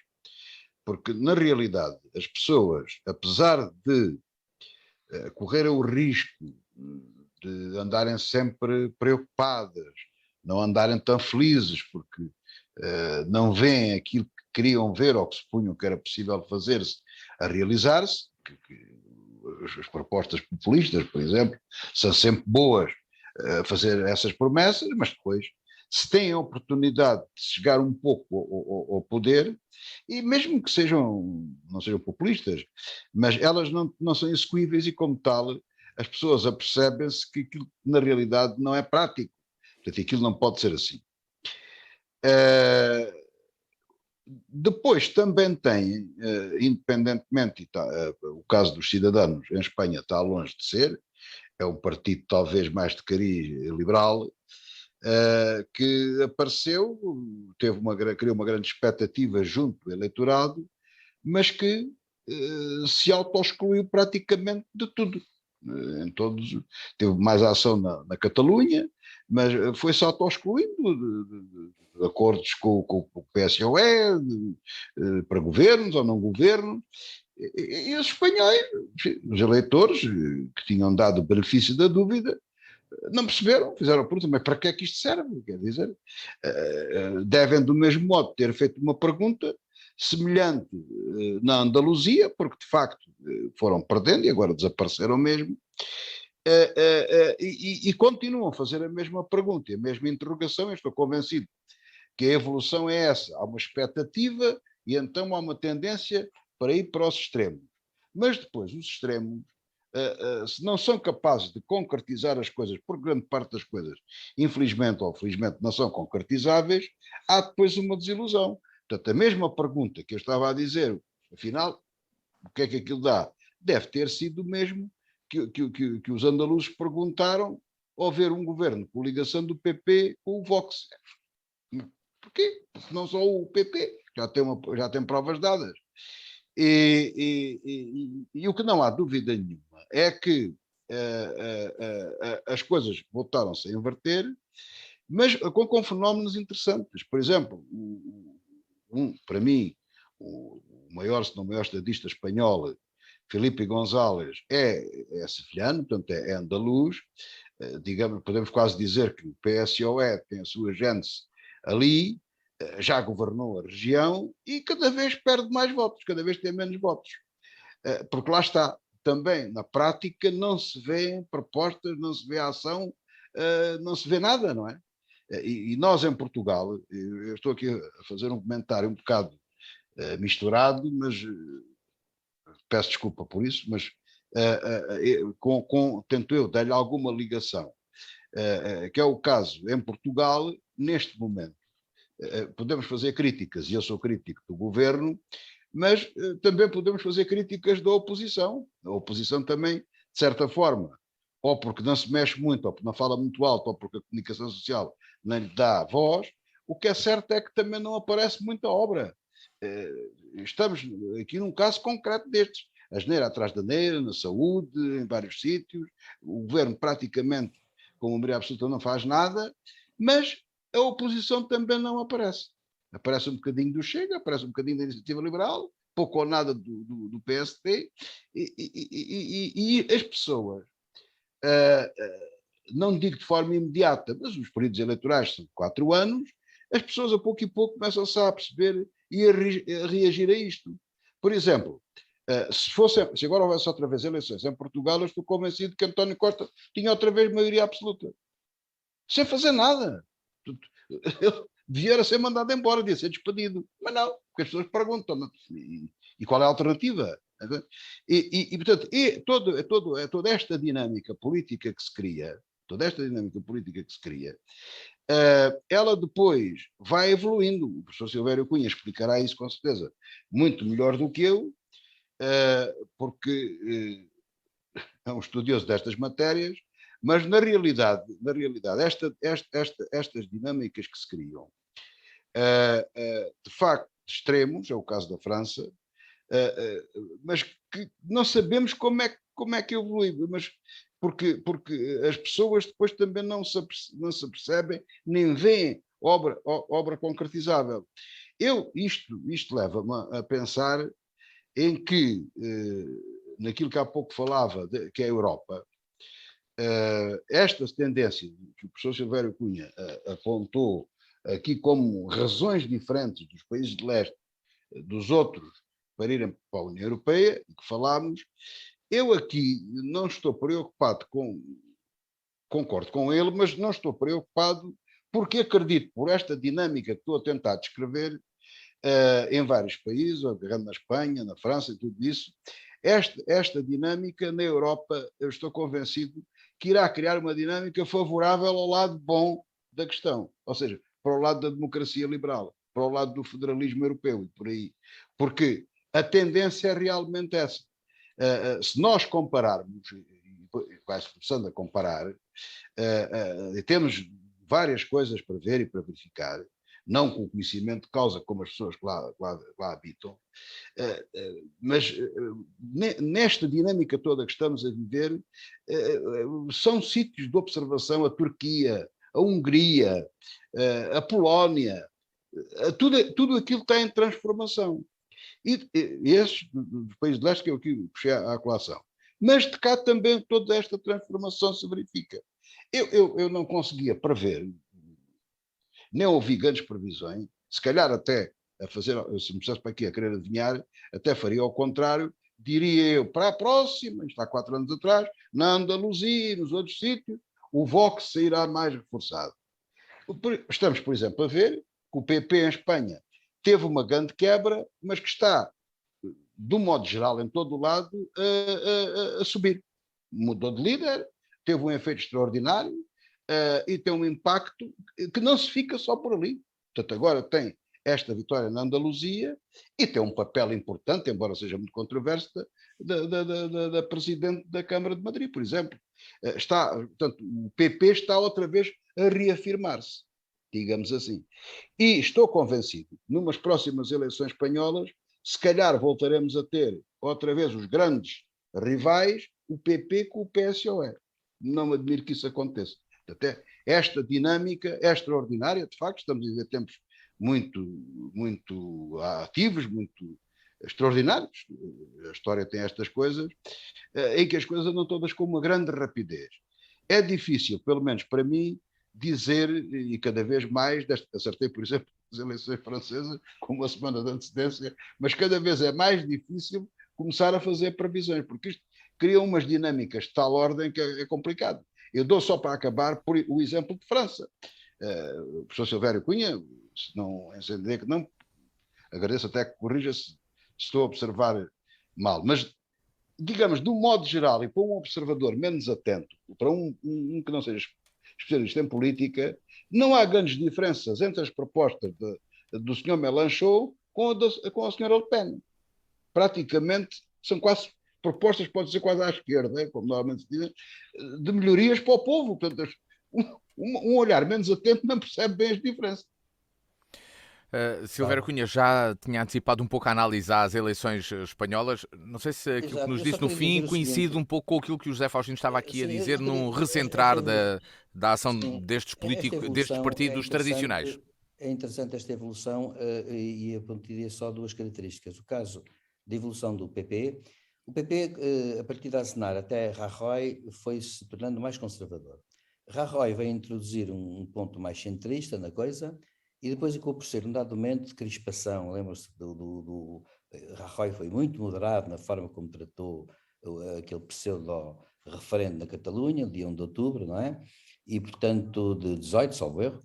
Porque, na realidade, as pessoas, apesar de correrem o risco de andarem sempre preocupadas, não andarem tão felizes, porque não veem aquilo que queriam ver ou que supunham que era possível fazer-se a realizar-se, as propostas populistas, por exemplo, são sempre boas a fazer essas promessas, mas depois, se têm a oportunidade de chegar um pouco ao poder, e mesmo que não sejam populistas, mas elas não são execuíveis e, como tal, as pessoas apercebem-se que aquilo na realidade não é prático. Portanto, aquilo não pode ser assim. Depois também tem, independentemente, o caso dos Cidadanos em Espanha está longe de ser, é um partido talvez mais de cariz liberal, que apareceu, criou uma grande expectativa junto do eleitorado, mas que se auto-excluiu praticamente de tudo. Teve mais ação na Catalunha, mas foi-se auto-excluindo de acordos com o PSOE, para governos ou não governos, e os espanhóis, os eleitores que tinham dado o benefício da dúvida, não perceberam, fizeram a pergunta, mas para que é que isto serve? Quer dizer, devem do mesmo modo ter feito uma pergunta semelhante na Andaluzia, porque de facto foram perdendo e agora desapareceram mesmo, e continuam a fazer a mesma pergunta, a mesma interrogação. Eu estou convencido que a evolução é essa, há uma expectativa e então há uma tendência para ir para os extremos. Mas depois os extremos se não são capazes de concretizar as coisas, por grande parte das coisas, infelizmente ou felizmente não são concretizáveis, há depois uma desilusão. Portanto, a mesma pergunta que eu estava a dizer, afinal, o que é que aquilo dá? Deve ter sido o mesmo que os andaluzes perguntaram ao ver um governo com ligação do PP com o Vox. Porquê? Porque não só o PP, já tem provas dadas. E o que não há dúvida nenhuma é que as coisas voltaram-se a inverter, mas com fenómenos interessantes. Por exemplo, para mim, o maior, se não o maior estadista espanhol, Felipe González, é sevilhano, portanto é andaluz. Digamos, podemos quase dizer que o PSOE tem a sua gênese ali, já governou a região e cada vez perde mais votos, cada vez tem menos votos. Porque lá está, também na prática não se vê propostas, não se vê ação, não se vê nada, não é? E nós em Portugal, eu estou aqui a fazer um comentário um bocado misturado, mas peço desculpa por isso, mas tento eu dar-lhe alguma ligação, que é o caso em Portugal, neste momento. Podemos fazer críticas, e eu sou crítico do governo, mas também podemos fazer críticas da oposição. A oposição também, de certa forma, ou porque não se mexe muito, ou porque não fala muito alto, ou porque a comunicação social não lhe dá voz, o que é certo é que também não aparece muita obra. Estamos aqui num caso concreto destes. A asneira atrás da asneira, na saúde, em vários sítios. O governo praticamente, com a maioria absoluta, não faz nada, mas a oposição também não aparece. Aparece um bocadinho do Chega, aparece um bocadinho da Iniciativa Liberal, pouco ou nada do PSD, e as pessoas, não digo de forma imediata, mas os períodos eleitorais são 4 anos, as pessoas a pouco e pouco começam-se a perceber e a reagir a isto. Por exemplo, se agora houvesse outra vez eleições em Portugal, eu estou convencido que António Costa tinha outra vez maioria absoluta. Sem fazer nada. Ele devia ser mandado embora, devia ser despedido. Mas não, porque as pessoas perguntam. E qual é a alternativa? Portanto, toda esta dinâmica política que se cria, ela depois vai evoluindo. O professor Silvério Cunha explicará isso com certeza muito melhor do que eu, porque é um estudioso destas matérias, mas na realidade estas dinâmicas que se criam, de facto, extremos, é o caso da França, mas que não sabemos como é que evolui, mas porque as pessoas depois também não se apercebem, nem veem obra concretizável. Isto leva-me a pensar em que, naquilo que há pouco falava, que é a Europa, estas tendências que o professor Silvério Cunha apontou aqui como razões diferentes dos países de leste dos outros para irem para a União Europeia, que falámos, eu aqui não estou preocupado concordo com ele, mas não estou preocupado porque acredito, por esta dinâmica que estou a tentar descrever, em vários países, agarrando na Espanha, na França e tudo isso, esta dinâmica na Europa, eu estou convencido que irá criar uma dinâmica favorável ao lado bom da questão, ou seja, para o lado da democracia liberal, para o lado do federalismo europeu e por aí. Porque a tendência é realmente essa. Se nós compararmos, vai-se começando a comparar, temos várias coisas para ver e para verificar, não com o conhecimento de causa como as pessoas que lá habitam, mas nesta dinâmica toda que estamos a viver, são sítios de observação a Turquia, a Hungria, a Polónia, tudo aquilo está em transformação. E esses dos países de leste que eu aqui puxei à colação. Mas de cá também toda esta transformação se verifica. Eu não conseguia prever, nem ouvi grandes previsões, se calhar até a fazer, se me dissesse para aqui a querer adivinhar, até faria ao contrário, diria eu, para a próxima, isto há 4 anos atrás, na Andaluzia e nos outros sítios, o Vox sairá mais reforçado. Estamos, por exemplo, a ver que o PP em Espanha teve uma grande quebra, mas que está, de um modo geral, em todo o lado, a subir. mudou de líder, teve um efeito extraordinário e tem um impacto que não se fica só por ali. Portanto, agora tem esta vitória na Andaluzia e tem um papel importante, embora seja muito controverso, da Presidente da Câmara de Madrid, por exemplo. Portanto, o PP está outra vez a reafirmar-se, digamos assim. E estou convencido, numas próximas eleições espanholas, se calhar voltaremos a ter outra vez os grandes rivais, o PP com o PSOE. Não me admiro que isso aconteça. Até esta dinâmica é extraordinária, de facto, estamos a viver tempos muito ativos, muito extraordinários. A história tem estas coisas, em que as coisas andam todas com uma grande rapidez. É difícil, pelo menos para mim, dizer, e cada vez mais, acertei, por exemplo, as eleições francesas com uma semana de antecedência, mas cada vez é mais difícil começar a fazer previsões, porque isto cria umas dinâmicas de tal ordem que é complicado. Eu dou só para acabar por o exemplo de França. O professor Silvério Cunha, se não entender que não, agradeço até que corrija se estou a observar mal, mas digamos, de um modo geral, e para um observador menos atento, para um que não seja especialista em política, não há grandes diferenças entre as propostas do Sr. Mélenchon com a Sra. Le Pen. Praticamente são quase propostas, pode ser quase à esquerda, como normalmente se diz, de melhorias para o povo. Portanto, um olhar menos atento não percebe bem as diferenças. Silvério Cunha já tinha antecipado um pouco a analisar as eleições espanholas. Não sei se aquilo que nos disse no fim coincide um pouco com aquilo que o José Faustino estava aqui a dizer, num recentrar da ação destes políticos, destes partidos tradicionais. É interessante esta evolução e apontaria só duas características. O caso da evolução do PP. O PP, a partir de Aznar até Rajoy, foi se tornando mais conservador. Rajoy veio introduzir um ponto mais centrista na coisa e depois acabou por ser um dado momento de crispação. Lembram-se do Rajoy foi muito moderado na forma como tratou aquele pseudo-referendo na Catalunha, dia 1 de outubro, não é? E, portanto, de 18, salvo erro.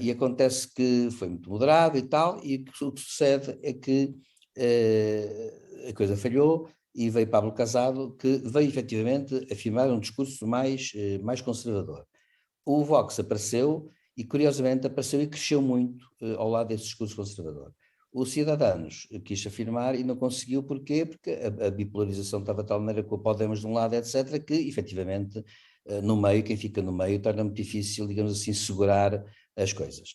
E acontece que foi muito moderado e tal, e o que sucede é que a coisa falhou e veio Pablo Casado, que veio efetivamente afirmar um discurso mais conservador. O Vox apareceu e, curiosamente, apareceu e cresceu muito ao lado desse discurso conservador. O Ciudadanos quis afirmar e não conseguiu, porquê? Porque a bipolarização estava de tal maneira com o Podemos de um lado, etc., que, efetivamente, no meio, quem fica no meio, torna muito difícil, digamos assim, segurar as coisas.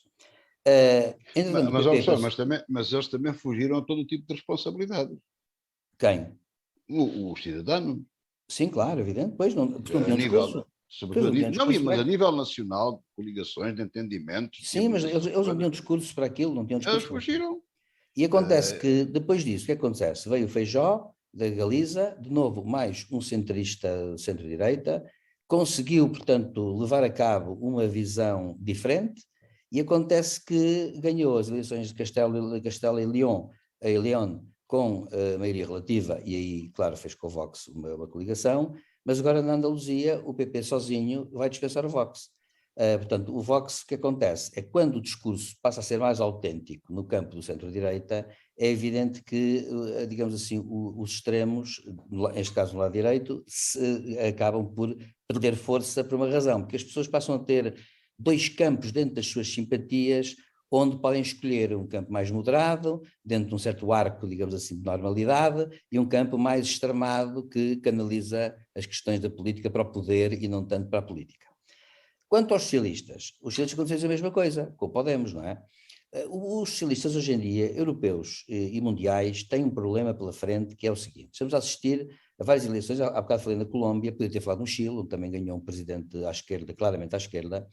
Mas eles também fugiram a todo tipo de responsabilidade. Quem? O cidadano. Sim, claro, evidente. Pois não tinham discurso. Mas a nível nacional, de coligações, de entendimentos. Sim, mas eles não tinham discursos para aquilo, não tinham discurso. Eles fugiram. E acontece que, depois disso, o que acontece? Veio o Feijó, da Galiza, de novo, mais um centrista centro-direita, conseguiu, portanto, levar a cabo uma visão diferente, e acontece que ganhou as eleições de Castela e León com a maioria relativa, e aí, claro, fez com o Vox uma coligação, mas agora na Andaluzia o PP sozinho vai dispensar o Vox. Portanto, o Vox, o que acontece é que quando o discurso passa a ser mais autêntico no campo do centro-direita, é evidente que, digamos assim, os extremos, neste caso no lado direito, acabam por perder força por uma razão, porque as pessoas passam a ter dois campos dentro das suas simpatias, onde podem escolher um campo mais moderado, dentro de um certo arco, digamos assim, de normalidade, e um campo mais extremado que canaliza as questões da política para o poder e não tanto para a política. Quanto aos socialistas, os socialistas acontecem a mesma coisa, com o Podemos, não é? Os socialistas hoje em dia, europeus e mundiais, têm um problema pela frente, que é o seguinte: estamos a assistir a várias eleições, há bocado falei na Colômbia, podia ter falado no Chile, onde também ganhou um presidente à esquerda, claramente à esquerda,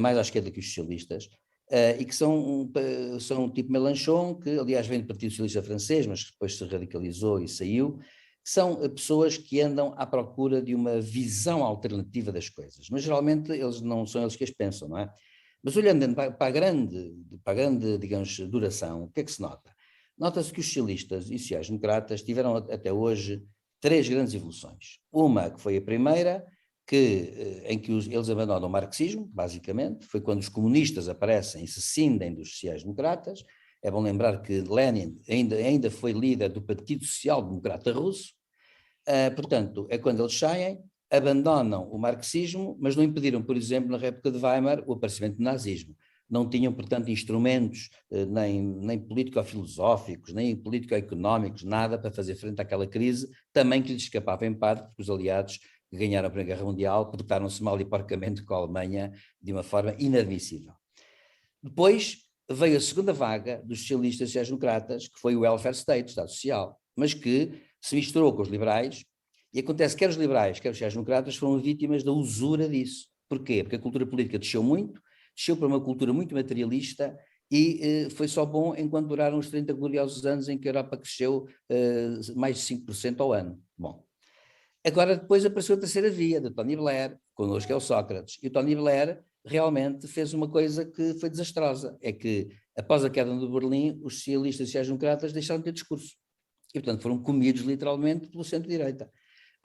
mais à esquerda que os socialistas, e que são tipo Mélenchon, que aliás vem do Partido Socialista Francês, mas que depois se radicalizou e saiu. São pessoas que andam à procura de uma visão alternativa das coisas, mas geralmente eles não são eles que as pensam, não é? Mas olhando para a grande, digamos, duração, o que é que se nota? Nota-se que os socialistas e sociais-democratas tiveram até hoje 3 grandes evoluções. Uma, que foi a primeira, em que eles abandonam o marxismo, basicamente, foi quando os comunistas aparecem e se cindem dos sociais-democratas. É bom lembrar que Lenin ainda foi líder do Partido Social Democrata Russo. Portanto, é quando eles saem abandonam o marxismo, mas não impediram, por exemplo, na época de Weimar, o aparecimento do nazismo. Não tinham, portanto, instrumentos nem político-filosóficos, nem político-económicos, nada para fazer frente àquela crise, também que lhes escapava em parte, porque os aliados que ganharam a Primeira Guerra Mundial portaram-se mal e porcamente com a Alemanha de uma forma inadmissível. Depois veio a segunda vaga dos socialistas e sociais-democratas, que foi o welfare state, o Estado Social, mas que se misturou com os liberais, e acontece que quer os liberais, quer os sociais-democratas foram vítimas da usura disso. Porquê? Porque a cultura política desceu muito, desceu para uma cultura muito materialista e foi só bom enquanto duraram os 30 gloriosos anos em que a Europa cresceu mais de 5% ao ano. Bom, agora depois apareceu a terceira via, de Tony Blair, connosco é o Sócrates, e o Tony Blair realmente fez uma coisa que foi desastrosa, é que após a queda do Berlim, os socialistas e sociais-democratas deixaram de ter discurso, e portanto foram comidos literalmente pelo centro-direita.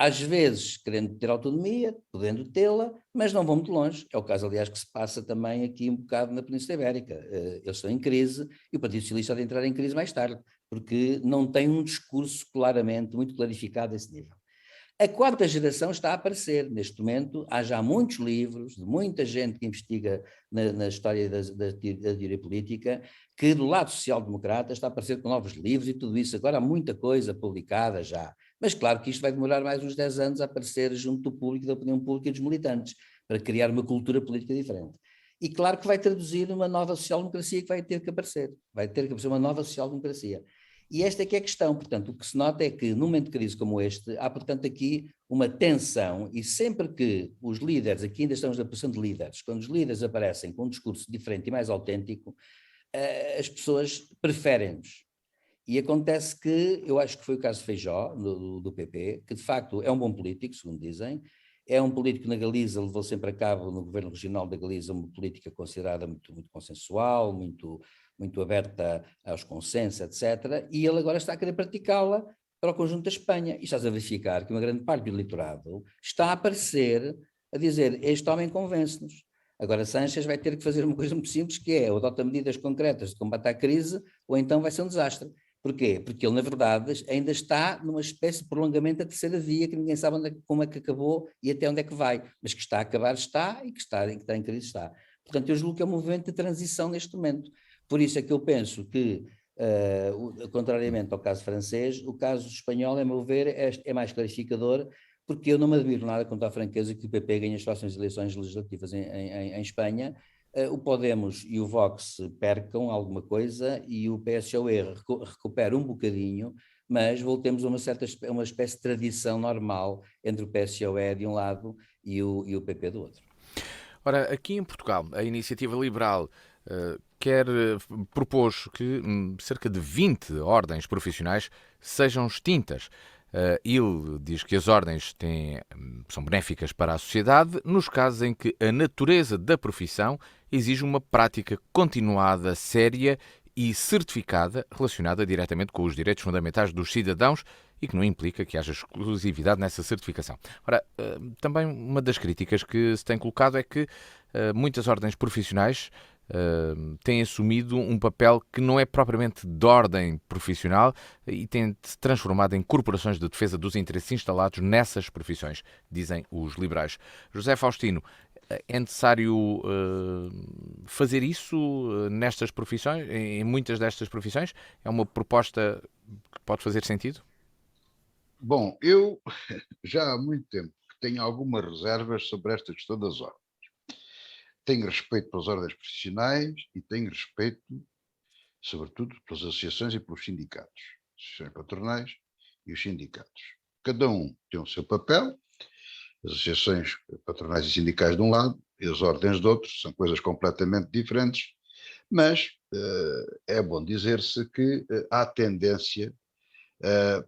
Às vezes querendo ter autonomia, podendo tê-la, mas não vão muito longe. É o caso, aliás, que se passa também aqui um bocado na Península Ibérica. Eles estão em crise e o Partido Socialista vai entrar em crise mais tarde, porque não tem um discurso claramente, muito clarificado a esse nível. A quarta geração está a aparecer. Neste momento, há já muitos livros, de muita gente que investiga na história da teoria política, que do lado social-democrata está a aparecer com novos livros e tudo isso. Agora há muita coisa publicada já. Mas claro que isto vai demorar mais uns 10 anos a aparecer junto do público, da opinião pública e dos militantes, para criar uma cultura política diferente. E claro que vai traduzir uma nova social-democracia que vai ter que aparecer. Vai ter que aparecer uma nova social-democracia. E esta é que é a questão, portanto, o que se nota é que num momento de crise como este, há portanto aqui uma tensão e sempre que os líderes, aqui ainda estamos na posição de líderes, quando os líderes aparecem com um discurso diferente e mais autêntico, as pessoas preferem-nos. E acontece que, eu acho que foi o caso de Feijó, do PP, que de facto é um bom político, segundo dizem, é um político que na Galiza levou sempre a cabo, no governo regional da Galiza, uma política considerada muito, muito consensual, muito aberta aos consensos, etc. E ele agora está a querer praticá-la para o conjunto da Espanha. E estás a verificar que uma grande parte do eleitorado está a aparecer a dizer, este homem convence-nos. Agora Sánchez vai ter que fazer uma coisa muito simples, que é ou adota medidas concretas de combate à crise, ou então vai ser um desastre. Porquê? Porque ele, na verdade, ainda está numa espécie de prolongamento da terceira via, que ninguém sabe como é que acabou e até onde é que vai, mas que está a acabar está, e que está em crise está. Portanto, eu julgo que é um movimento de transição neste momento. Por isso é que eu penso que, contrariamente ao caso francês, o caso espanhol, a meu ver, é mais clarificador, porque eu não me admiro nada, com toda a franqueza, que o PP ganhe as próximas eleições legislativas em Espanha, o Podemos e o Vox percam alguma coisa e o PSOE recupera um bocadinho, mas voltemos a uma espécie de tradição normal entre o PSOE de um lado e o PP do outro. Ora, aqui em Portugal, a Iniciativa Liberal propôs que cerca de 20 ordens profissionais sejam extintas. Ele diz que as ordens são benéficas para a sociedade nos casos em que a natureza da profissão exige uma prática continuada, séria e certificada, relacionada diretamente com os direitos fundamentais dos cidadãos e que não implica que haja exclusividade nessa certificação. Ora, também uma das críticas que se tem colocado é que muitas ordens profissionais têm assumido um papel que não é propriamente de ordem profissional e têm se transformado em corporações de defesa dos interesses instalados nessas profissões, dizem os liberais. José Faustino, é necessário fazer isso nestas profissões, em muitas destas profissões? É uma proposta que pode fazer sentido? Bom, eu já há muito tempo que tenho algumas reservas sobre esta questão das ordens. Tenho respeito pelas ordens profissionais e tenho respeito, sobretudo, pelas associações e pelos sindicatos, as associações patronais e os sindicatos. Cada um tem o seu papel, as associações patronais e sindicais de um lado e as ordens de outro, são coisas completamente diferentes, mas é bom dizer-se que há tendência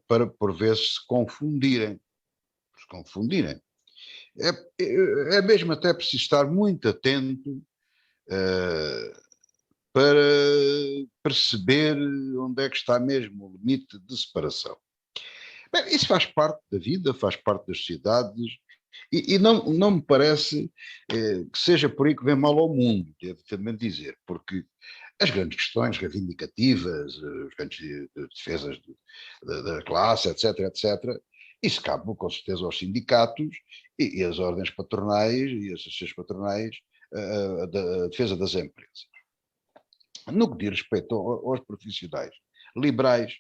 para, por vezes, se confundirem. É mesmo até preciso estar muito atento para perceber onde é que está mesmo o limite de separação. Bem, isso faz parte da vida, faz parte das sociedades, e não me parece que seja por aí que vem mal ao mundo, devo também dizer, porque as grandes questões reivindicativas, as grandes defesas da classe, etc., Isso cabe com certeza aos sindicatos e as ordens patronais e as associações patronais da defesa das empresas. No que diz respeito aos profissionais liberais,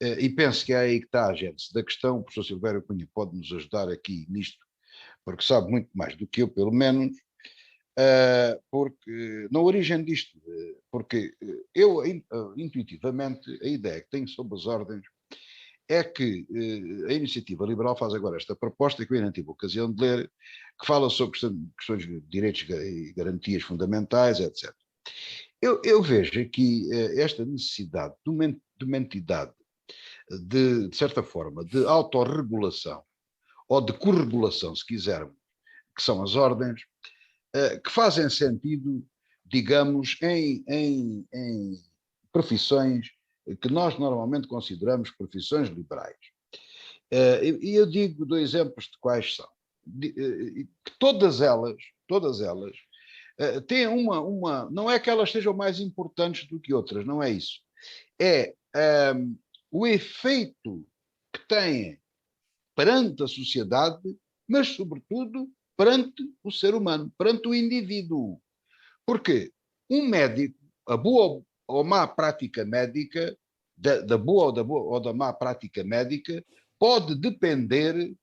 e penso que é aí que está a gente da questão, o professor Silvério Cunha pode nos ajudar aqui nisto, porque sabe muito mais do que eu, pelo menos, porque na origem disto, porque eu intuitivamente a ideia que tenho sobre as ordens é que a Iniciativa Liberal faz agora esta proposta que eu ainda tive a ocasião de ler, que fala sobre questões de direitos e garantias fundamentais, etc. Eu vejo aqui esta necessidade de uma entidade, de certa forma, de autorregulação, ou de corregulação, se quisermos, que são as ordens, que fazem sentido, digamos, em profissões que nós normalmente consideramos profissões liberais. E eu digo 2 exemplos de quais são. Que todas elas têm não é que elas sejam mais importantes do que outras, não é isso. É o efeito que têm perante a sociedade, mas sobretudo perante o ser humano, perante o indivíduo. Porque um médico, a boa ou má prática médica, da boa ou da má prática médica, pode depender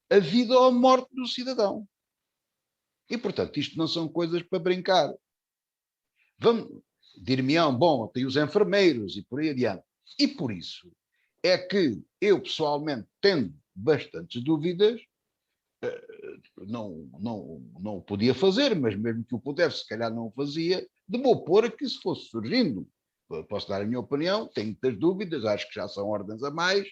a vida ou a morte do cidadão. E, portanto, isto não são coisas para brincar. Dir-me-ão, bom, tem os enfermeiros e por aí adiante. E por isso é que eu, pessoalmente, tendo bastantes dúvidas, não podia fazer, mas mesmo que o pudesse, se calhar não o fazia, de me opor a que isso fosse surgindo. Posso dar a minha opinião, tenho muitas dúvidas, acho que já são ordens a mais,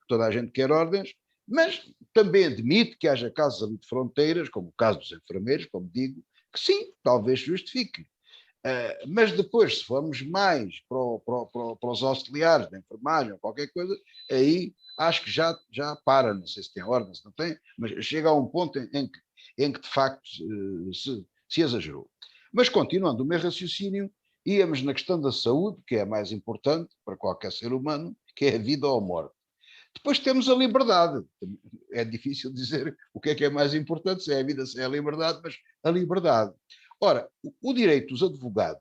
toda a gente quer ordens, mas também admito que haja casos ali de fronteiras, como o caso dos enfermeiros, como digo, que sim, talvez justifique. Mas depois, se formos mais para os auxiliares da enfermagem ou qualquer coisa, aí acho que já para, não sei se tem ordem, se não tem, mas chega a um ponto em que de facto se exagerou. Mas continuando o meu raciocínio, íamos na questão da saúde, que é a mais importante para qualquer ser humano, que é a vida ou a morte. Depois temos a liberdade. É difícil dizer o que é mais importante, se é a vida, se é a liberdade, mas a liberdade. Ora, o direito dos advogados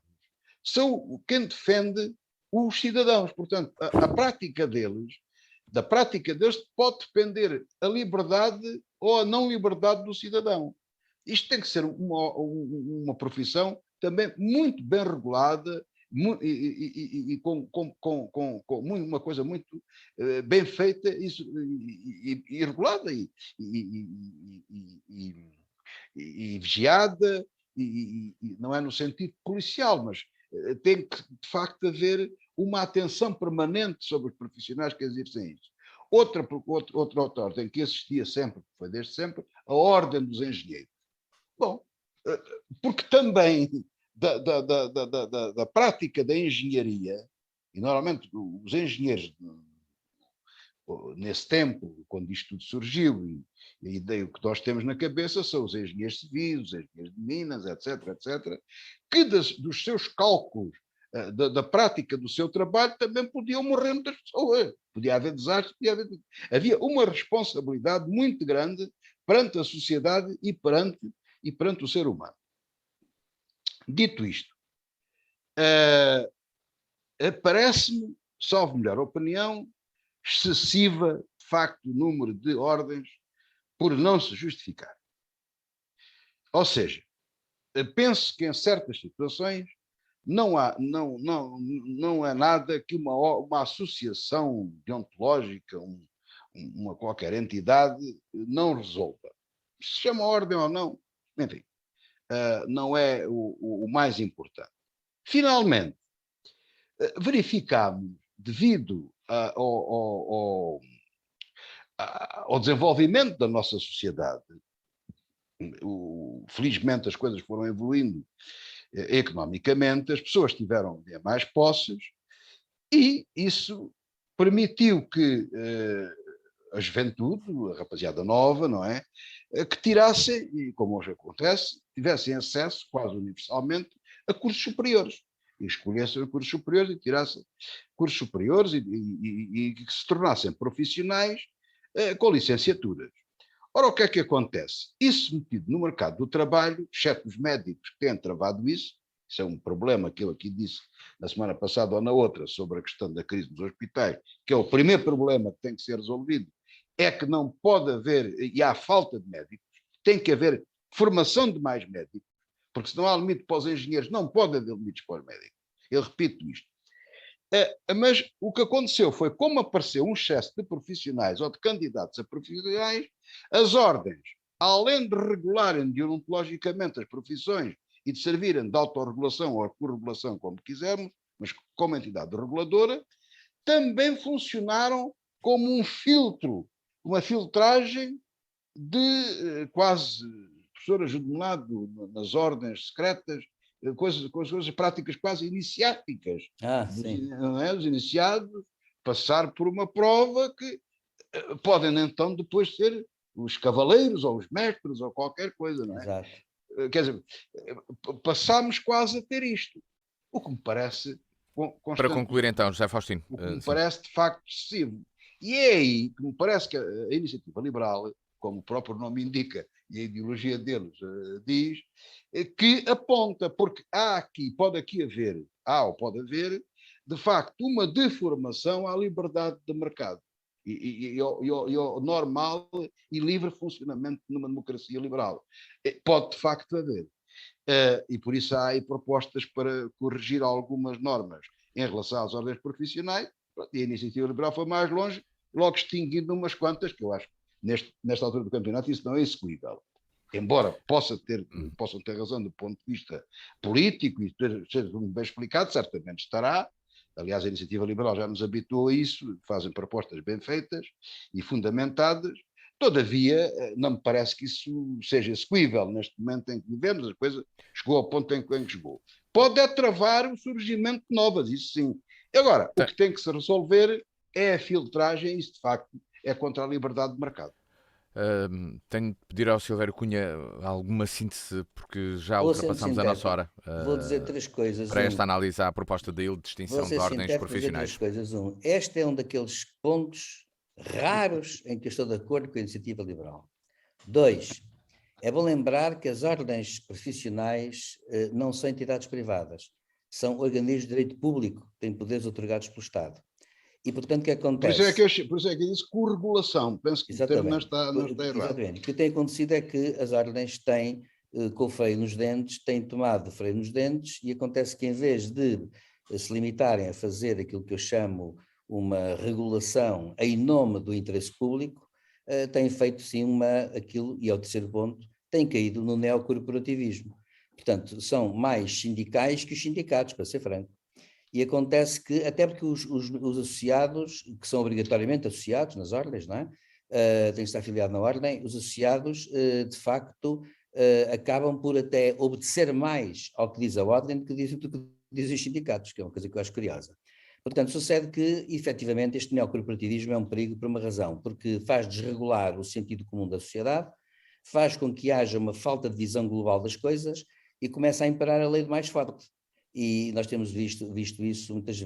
são quem defende os cidadãos. Portanto, da prática deles pode depender a liberdade ou a não liberdade do cidadão. Isto tem que ser uma profissão também muito bem regulada e com uma coisa muito bem feita e regulada e vigiada, não é no sentido policial, mas tem que, de facto, haver uma atenção permanente sobre os profissionais que exercem isso. Outra ordem que existia sempre, foi desde sempre, a ordem dos engenheiros. Bom, porque também da prática da engenharia, e normalmente os engenheiros, nesse tempo, quando isto tudo surgiu, e a ideia que nós temos na cabeça são os engenheiros civis, os engenheiros de minas, etc., que dos seus cálculos, da prática do seu trabalho, também podiam morrer muitas pessoas. Podia haver desastres, havia uma responsabilidade muito grande perante a sociedade e perante o ser humano. Dito isto, parece-me, salvo melhor opinião, excessiva, de facto, o número de ordens por não se justificar. Ou seja, penso que em certas situações não é nada que uma associação deontológica, uma qualquer entidade, não resolva. Se chama ordem ou não, enfim, não é o mais importante. Finalmente, verificamos, devido ao desenvolvimento da nossa sociedade, felizmente as coisas foram evoluindo economicamente, as pessoas tiveram mais posses e isso permitiu que a juventude, a rapaziada nova, não é? Que tirassem, e como hoje acontece, tivessem acesso quase universalmente a cursos superiores. E escolhessem cursos superiores e tirassem cursos superiores e que se tornassem profissionais com licenciaturas. Ora, o que é que acontece? Isso metido no mercado do trabalho, exceto os médicos que têm travado isso é um problema que eu aqui disse na semana passada ou na outra, sobre a questão da crise dos hospitais, que é o primeiro problema que tem que ser resolvido, é que não pode haver, e há falta de médicos, tem que haver formação de mais médicos, porque se não há limite para os engenheiros, não pode haver limites para os médicos. Eu repito isto. Mas o que aconteceu foi, como apareceu um excesso de profissionais ou de candidatos a profissionais, as ordens, além de regularem deontologicamente as profissões e de servirem de autorregulação ou corregulação, como quisermos, mas como entidade reguladora, também funcionaram como um filtro, uma filtragem de quase professor ajuda-me nas ordens secretas, coisas práticas quase iniciáticas. Sim. Não é? Os iniciados passar por uma prova que podem então depois ser os cavaleiros ou os mestres ou qualquer coisa, não é? Exato. Quer dizer, passámos quase a ter isto, o que me parece Para concluir então, José Faustino. O que me parece de facto excessivo. E é aí que me parece que a iniciativa liberal, como o próprio nome indica, e a ideologia deles diz, que aponta, porque pode haver, de facto, uma deformação à liberdade de mercado e ao normal e livre funcionamento numa democracia liberal. Pode, de facto, haver. E por isso há aí propostas para corrigir algumas normas em relação às ordens profissionais, e a iniciativa liberal foi mais longe, logo extinguindo umas quantas, que eu acho que nesta altura do campeonato isso não é execuível. Embora possam ter razão do ponto de vista político e seja bem explicado, certamente estará. Aliás, a iniciativa liberal já nos habituou a isso, fazem propostas bem feitas e fundamentadas. Todavia, não me parece que isso seja execuível neste momento em que vivemos, a coisa chegou ao ponto em que chegou. Pode travar o surgimento de novas, isso sim. Agora, o que tem que se resolver é a filtragem, isso de facto é contra a liberdade de mercado. Tenho de pedir ao Silvério Cunha alguma síntese, porque já ultrapassamos a nossa hora. Vou dizer 3 coisas. Para esta análise à proposta de distinção de ordens profissionais. Vou dizer 3 coisas. Este é um daqueles pontos raros em que eu estou de acordo com a iniciativa liberal. 2, é bom lembrar que as ordens profissionais não são entidades privadas, são organismos de direito público, têm poderes otorgados pelo Estado. E, portanto, o que acontece? Por isso é que eu disse corregulação. Penso que o termo não está errado. Exatamente. O que tem acontecido é que as ordens têm, com o freio nos dentes, têm tomado freio nos dentes, e acontece que, em vez de se limitarem a fazer aquilo que eu chamo uma regulação em nome do interesse público, têm feito sim aquilo, e é o terceiro ponto, têm caído no neocorporativismo. Portanto, são mais sindicais que os sindicatos, para ser franco. E acontece que, até porque os associados, que são obrigatoriamente associados nas ordens, não é? Têm que estar afiliados na ordem, os associados, de facto, acabam por até obedecer mais ao que diz a ordem do que dizem os sindicatos, que é uma coisa que eu acho curiosa. Portanto, sucede que, efetivamente, este neocorporativismo é um perigo por uma razão, porque faz desregular o sentido comum da sociedade, faz com que haja uma falta de visão global das coisas e começa a imperar a lei do mais forte. E nós temos visto isso muitas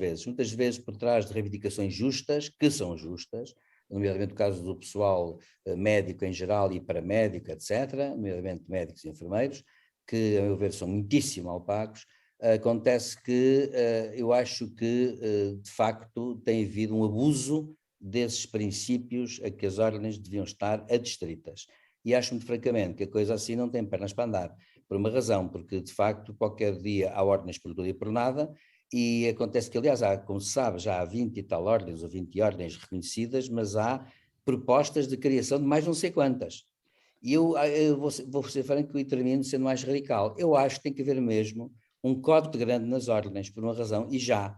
vezes por trás de reivindicações justas, que são justas, nomeadamente o caso do pessoal médico em geral e paramédico, etc., nomeadamente médicos e enfermeiros, que, a meu ver, são muitíssimo mal pagos. Acontece que eu acho que, de facto, tem havido um abuso desses princípios a que as ordens deviam estar adstritas. E acho muito francamente que a coisa assim não tem pernas para andar. Por uma razão, porque de facto qualquer dia há ordens por tudo e por nada, e acontece que, aliás, como se sabe, já há 20 e tal ordens ou 20 ordens reconhecidas, mas há propostas de criação de mais não sei quantas. E eu vou ser franco e termino sendo mais radical. Eu acho que tem que haver mesmo um código grande nas ordens, por uma razão, e já.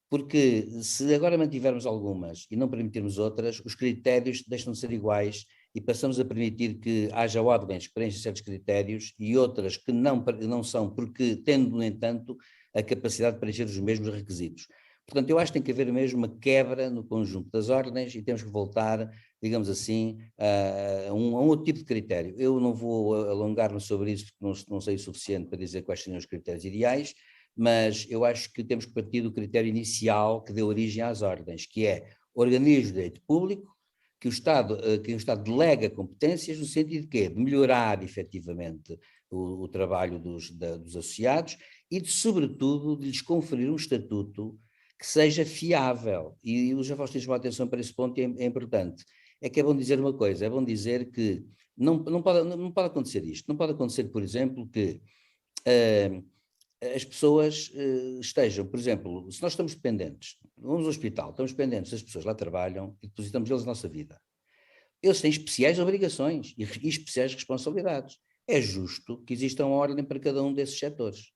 Porque se agora mantivermos algumas e não permitirmos outras, os critérios deixam de ser iguais e passamos a permitir que haja ordens que preenchem certos critérios e outras que não são, porque tendo, no entanto, a capacidade de preencher os mesmos requisitos. Portanto, eu acho que tem que haver mesmo uma quebra no conjunto das ordens e temos que voltar, digamos assim, a um outro tipo de critério. Eu não vou alongar-me sobre isso, porque não sei o suficiente para dizer quais seriam os critérios ideais, mas eu acho que temos que partir do critério inicial que deu origem às ordens, que é organismo de direito público, que o Estado delega competências no sentido de quê? De melhorar efetivamente o trabalho dos associados e de, sobretudo, de lhes conferir um estatuto que seja fiável. E o José Faustino chamou a atenção para esse ponto e é importante. É que é bom dizer uma coisa, é bom dizer que não pode acontecer isto. Não pode acontecer, por exemplo, que as pessoas estejam, por exemplo, se nós estamos dependentes, vamos ao hospital, estamos dependentes das pessoas que lá trabalham e depositamos eles a nossa vida. Eles têm especiais obrigações e especiais responsabilidades. É justo que exista uma ordem para cada um desses setores.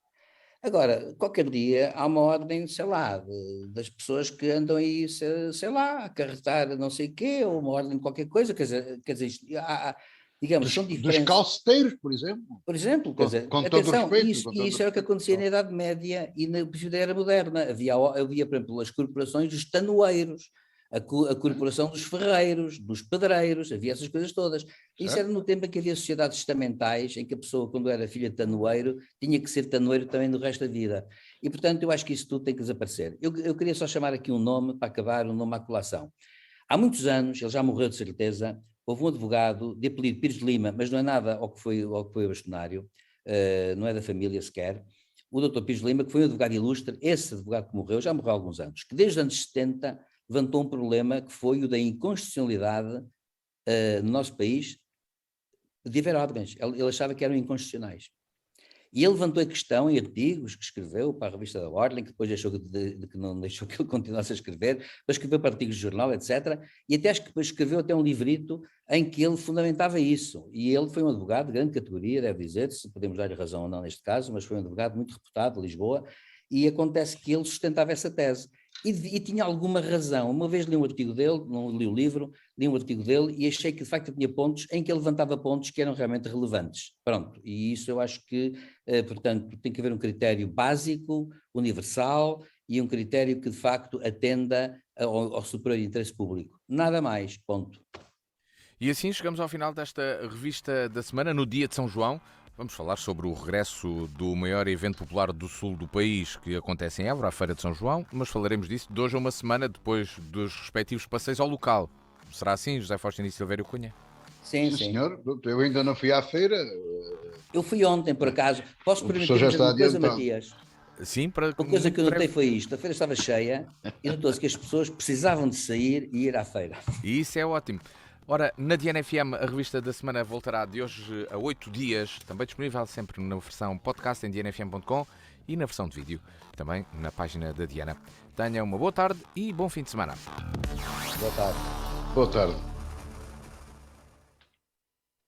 Agora, qualquer dia há uma ordem, sei lá, das pessoas que andam aí, sei lá, a acarretar não sei o quê, ou uma ordem de qualquer coisa, quer dizer digamos, são diferentes. Dos calceteiros, por exemplo. Por exemplo, quer dizer, com todo atenção, o respeito. isso era o que acontecia na Idade Média e na Era Moderna. Havia, por exemplo, as corporações dos tanoeiros, a corporação dos ferreiros, dos pedreiros, havia essas coisas todas. Certo. Isso era no tempo em que havia sociedades estamentais, em que a pessoa, quando era filha de tanoeiro, tinha que ser tanoeiro também no resto da vida. E, portanto, eu acho que isso tudo tem que desaparecer. Eu queria só chamar aqui um nome, para acabar, um nome à colação. Há muitos anos, ele já morreu de certeza, houve um advogado de apelido Pires de Lima, mas não é nada ao que foi o bastonário, não é da família sequer, o doutor Pires de Lima, que foi um advogado ilustre, esse advogado que morreu, já morreu há alguns anos, que desde os anos 70 levantou um problema que foi o da inconstitucionalidade no nosso país de haver ordens. Ele achava que eram inconstitucionais. E ele levantou a questão em artigos que escreveu para a revista da Ordem, que depois deixou que não deixou que ele continuasse a escrever, mas escreveu para artigos de jornal, etc. E até escreveu até um livrito em que ele fundamentava isso. E ele foi um advogado de grande categoria, deve dizer, se podemos dar-lhe razão ou não neste caso, mas foi um advogado muito reputado de Lisboa, e acontece que ele sustentava essa tese. E tinha alguma razão. Uma vez li um artigo dele, não li o livro, li um artigo dele e achei que de facto tinha pontos em que ele levantava pontos que eram realmente relevantes. Pronto, e isso eu acho que, portanto, tem que haver um critério básico, universal e um critério que de facto atenda ao superior interesse público. Nada mais, ponto. E assim chegamos ao final desta revista da semana, no dia de São João. Vamos falar sobre o regresso do maior evento popular do sul do país, que acontece em Évora, a Feira de São João, mas falaremos disso de hoje a uma semana depois dos respectivos passeios ao local. Será assim, José Faustino e Silvério Cunha? Sim, senhor. Eu ainda não fui à feira. Eu fui ontem, por acaso. Posso permitir dizer uma coisa, Matias? Sim, para... Uma coisa que eu notei foi isto. A feira estava cheia e notou-se que as pessoas precisavam de sair e ir à feira. E isso é ótimo. Ora, na Diana FM, a revista da semana voltará de hoje a 8 dias, também disponível sempre na versão podcast em dianafm.com e na versão de vídeo, também na página da Diana. Tenha uma boa tarde e bom fim de semana. Boa tarde. Boa tarde.